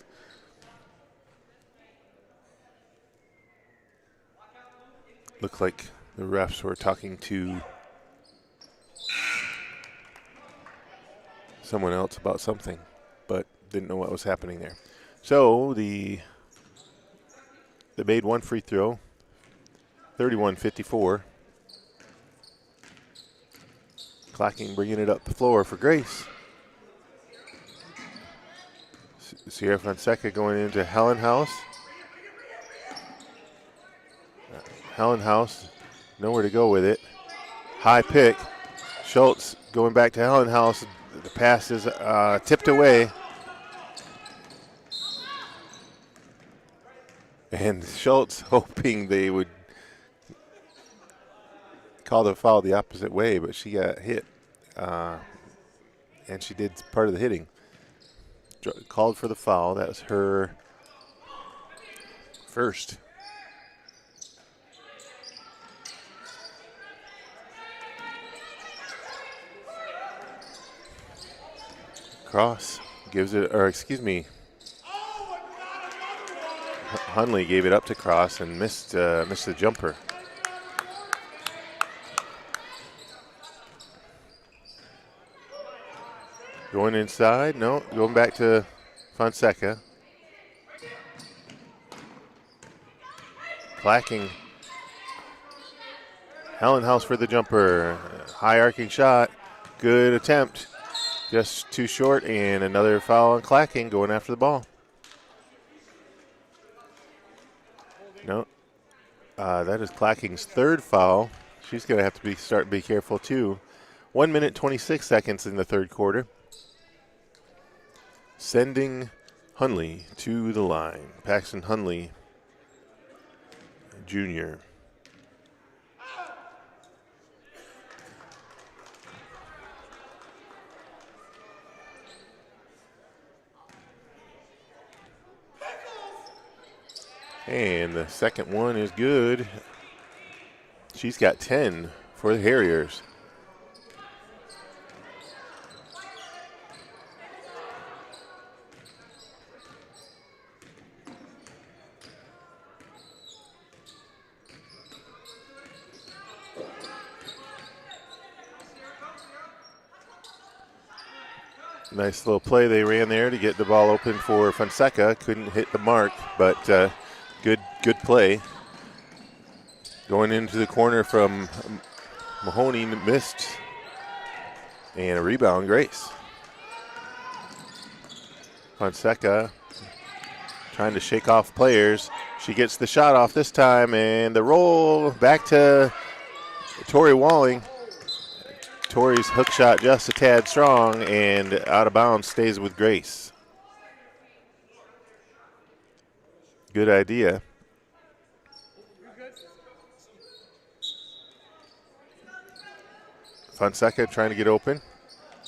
Looked like the refs were talking to someone else about something, but didn't know what was happening there. So they made one free throw, 31-54. Clacking bringing it up the floor for Grace. Sierra Fonseca going into Hellenhaus. Hellenhaus, nowhere to go with it. High pick. Schultz going back to Hellenhaus. The pass is tipped away. And Schultz hoping they would call the foul the opposite way, but she got hit. And she did part of the hitting. Called for the foul. That was her first. Cross gives it, or excuse me, Hunley gave it up to Cross and missed the jumper. Going inside, no, going back to Fonseca. Clacking. Hellenhaus for the jumper. High arcing shot. Good attempt. Just too short, and another foul on Clacking going after the ball. No. That is Clacking's third foul. She's going to have to be careful too. 1 minute, 26 seconds in the third quarter. Sending Hunley to the line. Paxton Hunley, Jr. And the second one is good. She's got 10 for the Harriers. Nice little play they ran there to get the ball open for Fonseca. Couldn't hit the mark, but good play. Going into the corner from Mahoney, missed. And a rebound, Grace. Fonseca trying to shake off players. She gets the shot off this time, and the roll back to Tori Walling. Tori's hook shot just a tad strong, and out of bounds, stays with Grace. Good idea. Fonseca trying to get open.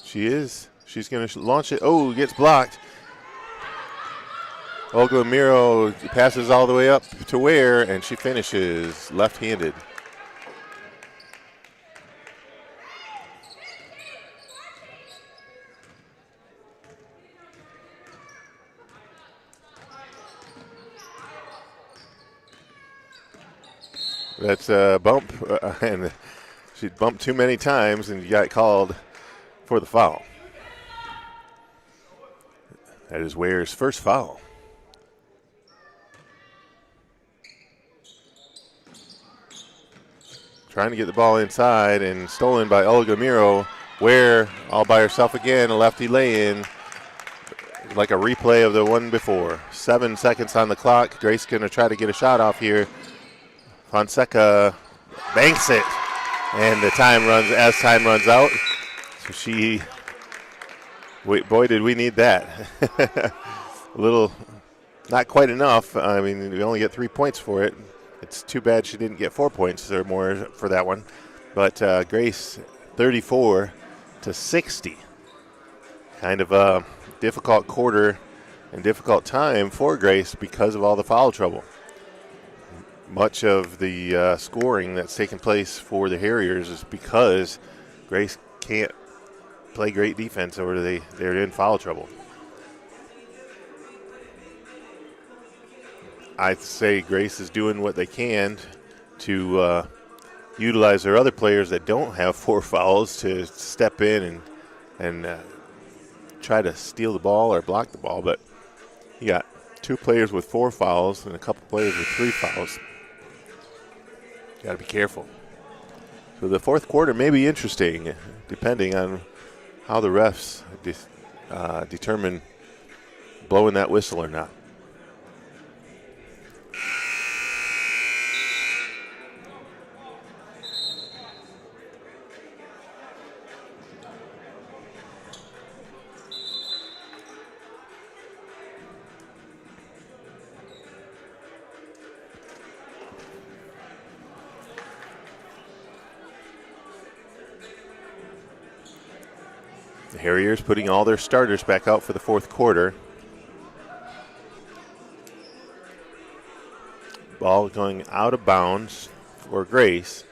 She is. She's going to launch it. Oh, gets blocked. Olga Miro passes all the way up to Ware, and she finishes left-handed. That's a bump, and she bumped too many times and got called for the foul. That is Ware's first foul. Trying to get the ball inside and stolen by Olga Miro. Ware all by herself again, a lefty lay-in, like a replay of the one before. 7 seconds on the clock. Grace going to try to get a shot off here. Fonseca banks it, and the time runs out. So she, boy, did we need that. A little, not quite enough. I mean, we only get 3 points for it. It's too bad she didn't get 4 points or more for that one. But Grace, 34-60. Kind of a difficult quarter and difficult time for Grace because of all the foul trouble. Much of the scoring that's taken place for the Harriers is because Grace can't play great defense or they're in foul trouble. I'd say Grace is doing what they can to utilize their other players that don't have 4 fouls to step in and try to steal the ball or block the ball. But you got 2 players with 4 fouls and a couple players with 3 fouls. Got to be careful. So the fourth quarter may be interesting, depending on how the refs determine blowing that whistle or not. The Harriers putting all their starters back out for the fourth quarter. Ball going out of bounds for Grace.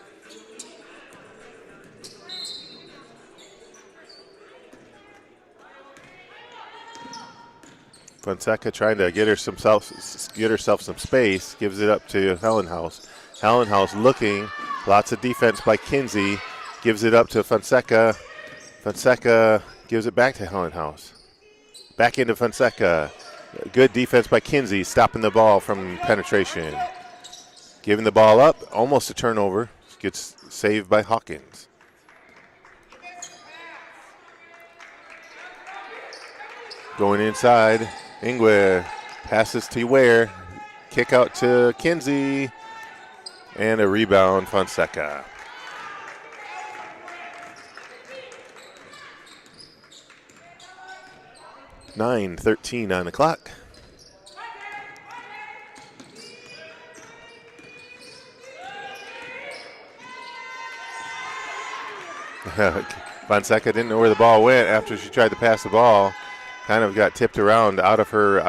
Fonseca trying to get herself some space, gives it up to Hellenhaus. Hellenhaus looking, lots of defense by Kinsey, gives it up to Fonseca. Fonseca gives it back to Hellenhaus. Back into Fonseca. Good defense by Kinsey, stopping the ball from penetration. Giving the ball up, almost a turnover. Gets saved by Hawkins. Going inside, Ingwe passes to Ware. Kick out to Kinsey. And a rebound, Fonseca. .13 on the clock. Fonseca didn't know where the ball went after she tried to pass the ball. Kind of got tipped around out of her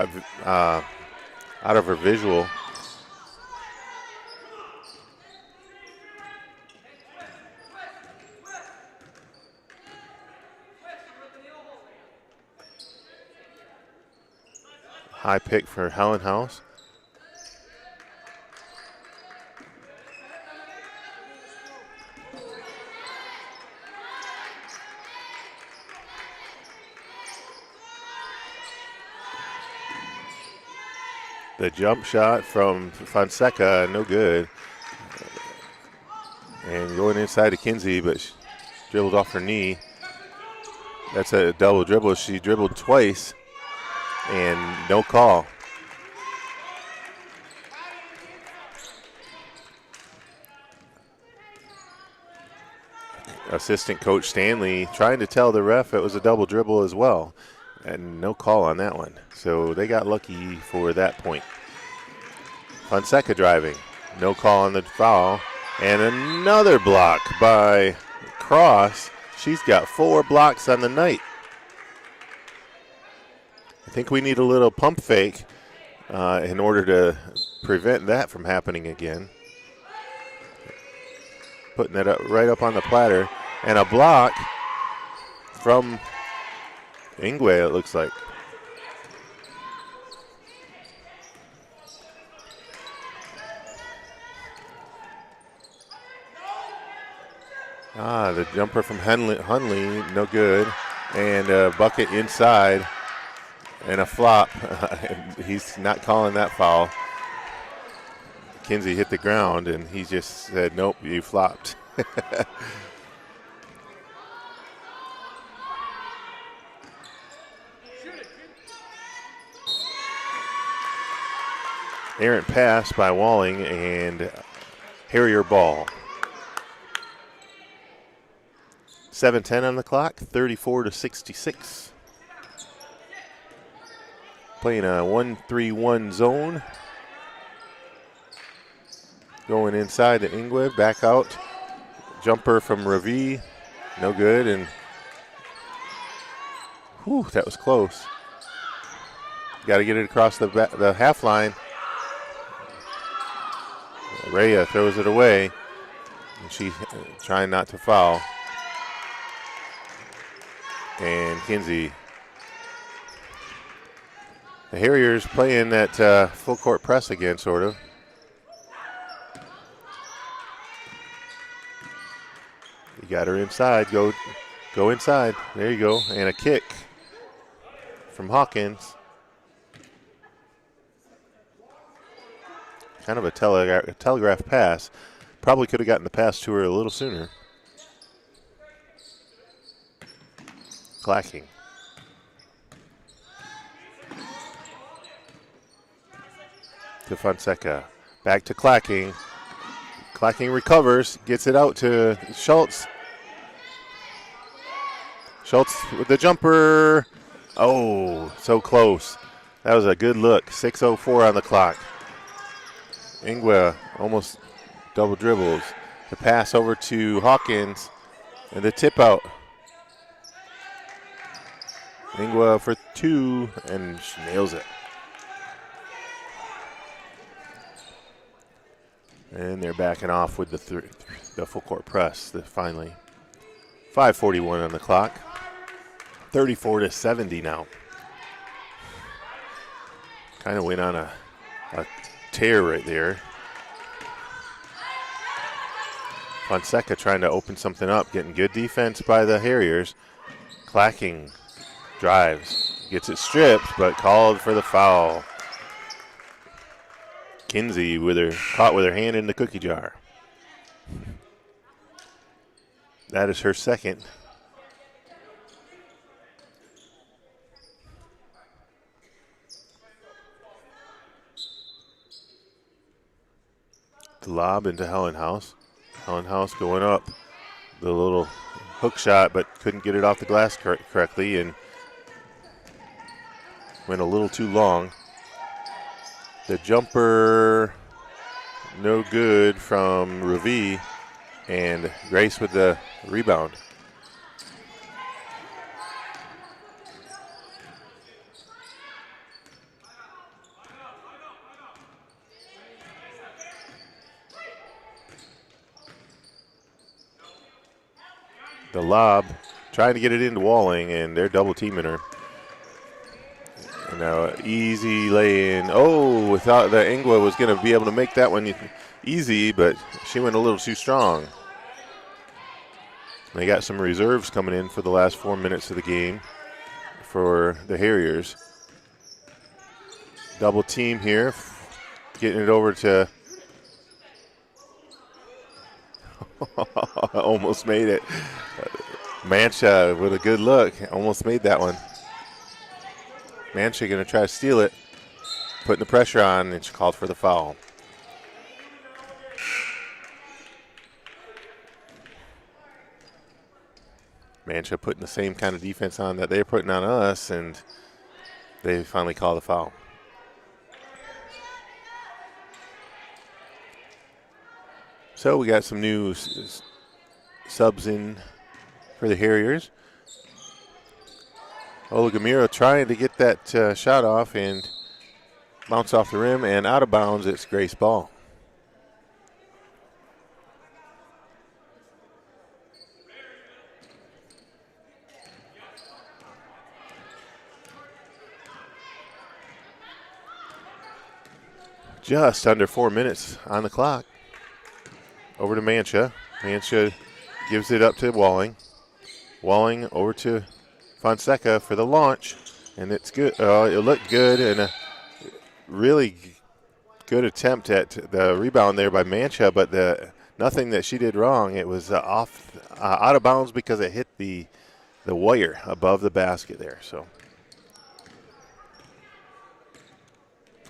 visual. High pick for Hellenhaus. The jump shot from Fonseca, no good. And going inside to Kinsey, but she dribbled off her knee. That's a double dribble. She dribbled twice. And no call. Assistant coach Stanley trying to tell the ref it was a double dribble as well. And no call on that one. So they got lucky for that point. Fonseca driving. No call on the foul. And another block by Cross. She's got 4 blocks on the night. I think we need a little pump fake in order to prevent that from happening again. Putting that up right up on the platter. And a block from Ingwe, it looks like. The jumper from Hunley, no good. And a bucket inside and a flop. He's not calling that foul. Kinsey hit the ground and he just said, nope, you flopped. Errant pass by Walling and Harrier ball. 7:10 on the clock, 34-66. Playing a 1-3-1 zone. Going inside to Ingwe, back out. Jumper from Ravi, no good, and whew, that was close. Got to get it across the half line. Rhea throws it away. And she trying not to foul. And Kinsey. The Harriers playing that full court press again, sort of. You got her inside. Go inside. There you go. And a kick from Hawkins. Kind of a telegraph pass. Probably could have gotten the pass to her a little sooner. Clacking. To Fonseca. Back to Clacking. Clacking recovers. Gets it out to Schultz. Schultz with the jumper. Oh, so close. That was a good look. 6:04 on the clock. Ingwe almost double dribbles. The pass over to Hawkins and the tip out. Ingwe for 2 and she nails it. And they're backing off with the full court press finally. 5:41 on the clock. 34-70 now. Kind of went on a tear right there. Fonseca trying to open something up, getting good defense by the Harriers. Clacking drives, gets it stripped, but called for the foul. Kinsey caught with her hand in the cookie jar. That is her second. The lob into Hellenhaus. Hellenhaus going up. The little hook shot, but couldn't get it off the glass correctly and went a little too long. The jumper, no good from Ravi, and Grace with the rebound. The lob, trying to get it into Walling, and they're double teaming her. And now easy lay-in. Oh, we thought that Ingwe was going to be able to make that one easy, but she went a little too strong. They got some reserves coming in for the last 4 minutes of the game for the Harriers. Double team here, getting it over to almost made it. Mancha with a good look, almost made that one. Mancha going to try to steal it, putting the pressure on, and she called for the foul. Mancha putting the same kind of defense on that they're putting on us, and they finally call the foul. So we got some new subs in for the Harriers. Olagamiro trying to get that shot off and bounce off the rim and out of bounds. It's Grace ball. Just under 4 minutes on the clock. Over to Mancha. Mancha gives it up to Walling. Walling over to Fonseca for the launch. And it's good. It looked good, and a really good attempt at the rebound there by Mancha, but nothing that she did wrong. It was out of bounds because it hit the wire above the basket there. So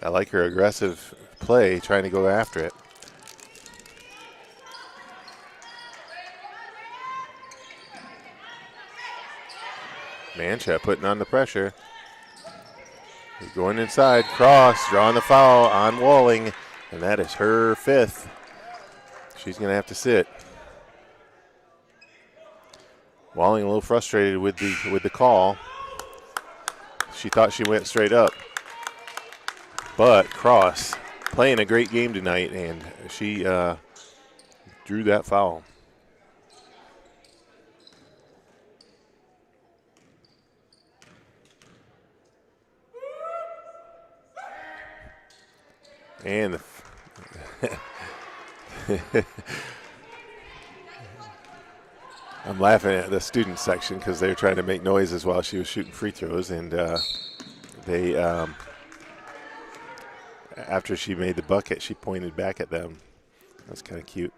I like her aggressive play, trying to go after it. Mancha putting on the pressure. Going inside, Cross drawing the foul on Walling, and that is her 5th. She's going to have to sit. Walling a little frustrated with the call. She thought she went straight up, but Cross playing a great game tonight, and she drew that foul. And I'm laughing at the student section because they were trying to make noises while she was shooting free throws, and they after she made the bucket, she pointed back at them. That's kind of cute.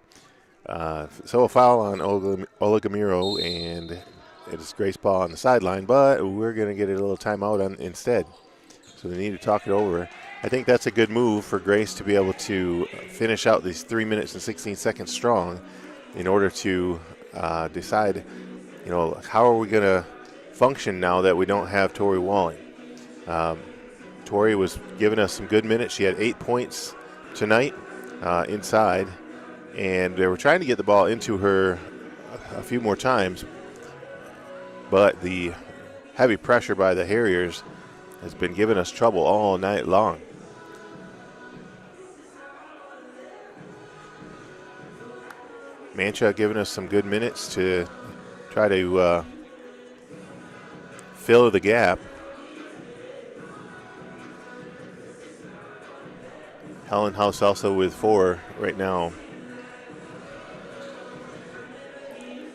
So a foul on Olagamiro, and it is Grace ball on the sideline, but we're going to get a little timeout instead. So they need to talk it over. I think that's a good move for Grace to be able to finish out these 3 minutes and 16 seconds strong in order to decide, how are we going to function now that we don't have Tori Walling. Tori was giving us some good minutes. She had 8 points tonight inside, and they were trying to get the ball into her a few more times, but the heavy pressure by the Harriers has been giving us trouble all night long. Mancha giving us some good minutes to try to fill the gap. Helen House also with 4 right now.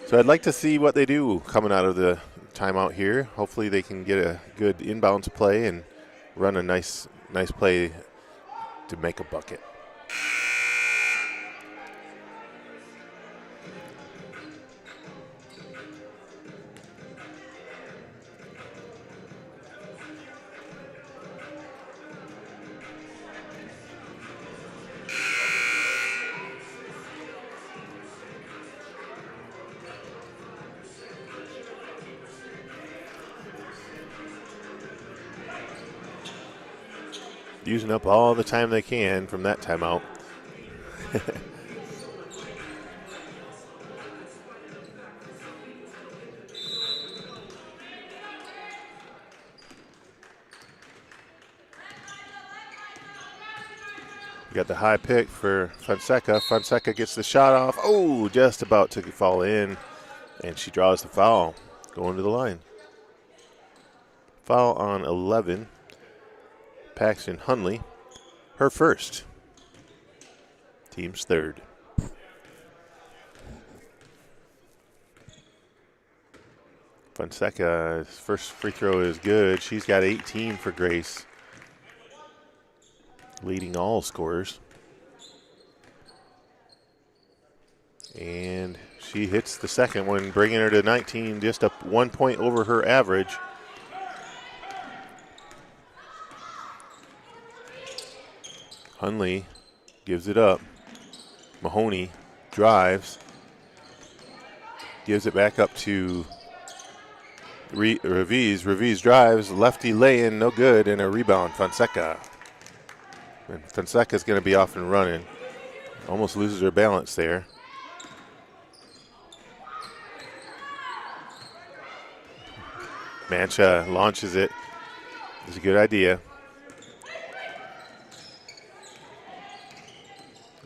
So I'd like to see what they do coming out of the timeout here. Hopefully they can get a good inbounds play and run a nice play to make a bucket. Using up all the time they can from that timeout. You got the high pick for Fonseca. Fonseca gets the shot off. Oh, just about to fall in, and she draws the foul going to the line. Foul on 11. Paxton Hunley, her first. Team's 3rd. Fonseca's first free throw is good. She's got 18 for Grace, leading all scorers. And she hits the second one, bringing her to 19, just up 1 point over her average. Hunley gives it up. Mahoney drives. Gives it back up to Reviz. Reviz drives. Lefty lay-in, no good, and a rebound. Fonseca. And Fonseca's going to be off and running. Almost loses her balance there. Mancha launches it. It's a good idea.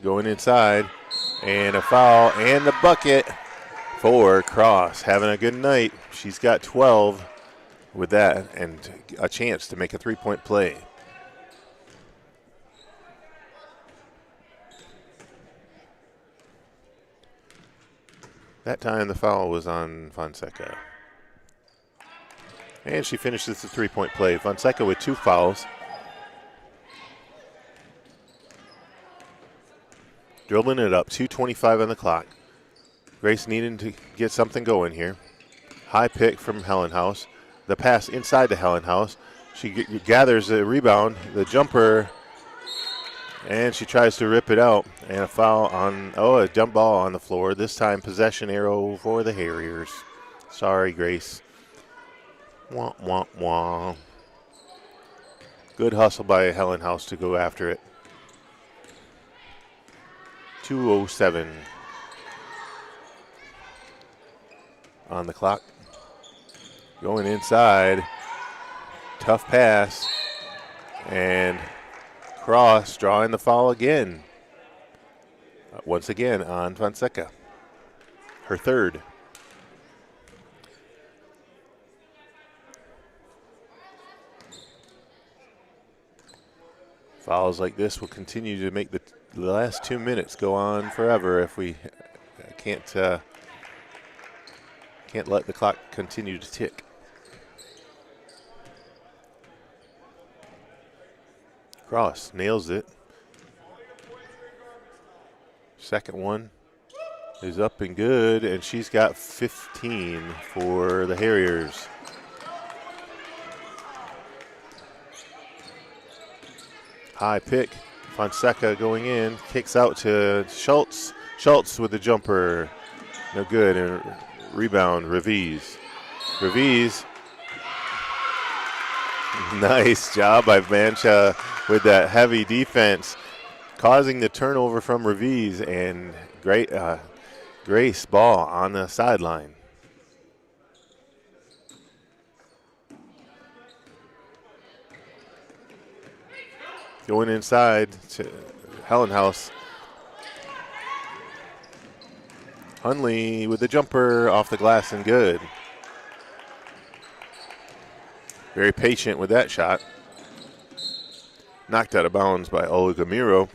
Going inside, and a foul, and the bucket for Cross. Having a good night. She's got 12 with that, and a chance to make a three-point play. That time the foul was on Fonseca. And she finishes the three-point play. Fonseca with 2 fouls. Dribbling it up, 2:25 on the clock. Grace needing to get something going here. High pick from Hellenhaus. The pass inside to Hellenhaus. She gathers a rebound, the jumper, and she tries to rip it out. And a foul on, a jump ball on the floor. This time possession arrow for the Harriers. Sorry, Grace. Wah, wah, wah. Good hustle by Hellenhaus to go after it. 2:07 on the clock. Going inside. Tough pass. And Cross drawing the foul again. Once again on Fonseca. Her third. Fouls like this will continue to make the last 2 minutes go on forever if we can't let the clock continue to tick. Cross nails it. Second one is up and good, and she's got 15 for the Harriers. High pick. Fonseca going in, kicks out to Schultz. Schultz with the jumper. No good. And rebound, Reviz. Reviz. Nice job by Mancha with that heavy defense, causing the turnover from Reviz, and great Grace ball on the sideline. Going inside to Hellenhaus. Hunley with the jumper off the glass and good. Very patient with that shot. Knocked out of bounds by Olugamiro.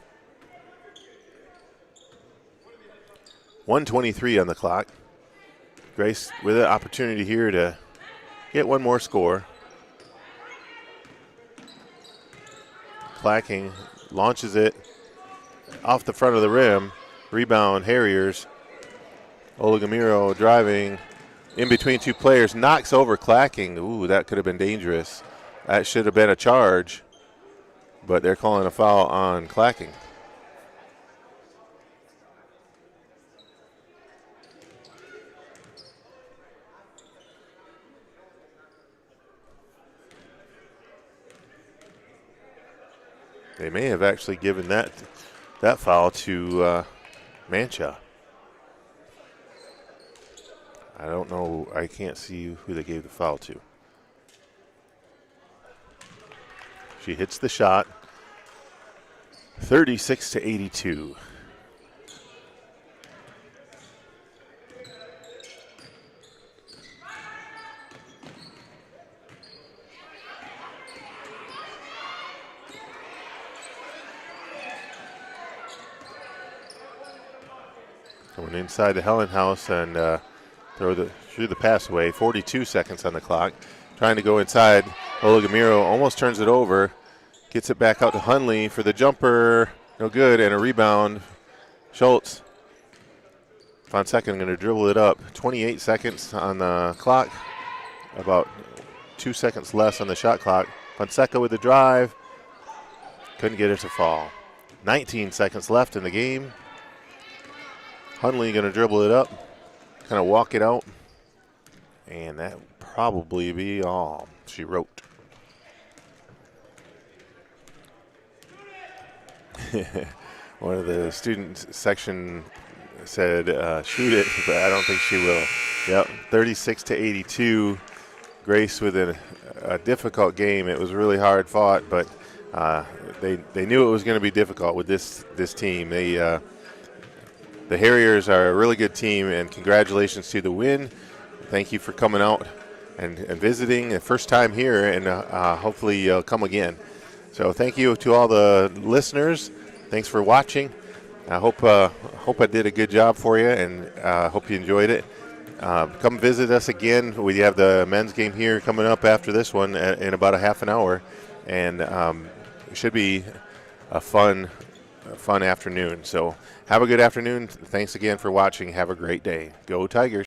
1:23 on the clock. Grace with an opportunity here to get one more score. Clacking launches it off the front of the rim. Rebound, Harriers. Olugamiro driving in between two players, knocks over Clacking. Ooh, that could have been dangerous. That should have been a charge, but they're calling a foul on Clacking. They may have actually given that foul to Mancha. I don't know. I can't see who they gave the foul to. She hits the shot. 36-82. Going inside the Hellenhaus and threw the pass away. 42 seconds on the clock. Trying to go inside. Olugamiro almost turns it over. Gets it back out to Hunley for the jumper. No good. And a rebound. Schultz. Fonseca going to dribble it up. 28 seconds on the clock. About 2 seconds less on the shot clock. Fonseca with the drive. Couldn't get it to fall. 19 seconds left in the game. Hunley going to dribble it up. Kind of walk it out. And that will probably be all she wrote. One of the student section said shoot it, but I don't think she will. Yep, 36-82. Grace with a difficult game. It was really hard fought, but they knew it was going to be difficult with this team. The Harriers are a really good team, and congratulations to the win. Thank you for coming out and visiting. The first time here, and hopefully you'll come again. So thank you to all the listeners. Thanks for watching. I hope I did a good job for you, and hope you enjoyed it. Come visit us again. We have the men's game here coming up after this one in about a half an hour, and it should be a fun afternoon. So have a good afternoon. Thanks again for watching. Have a great day. Go Tigers.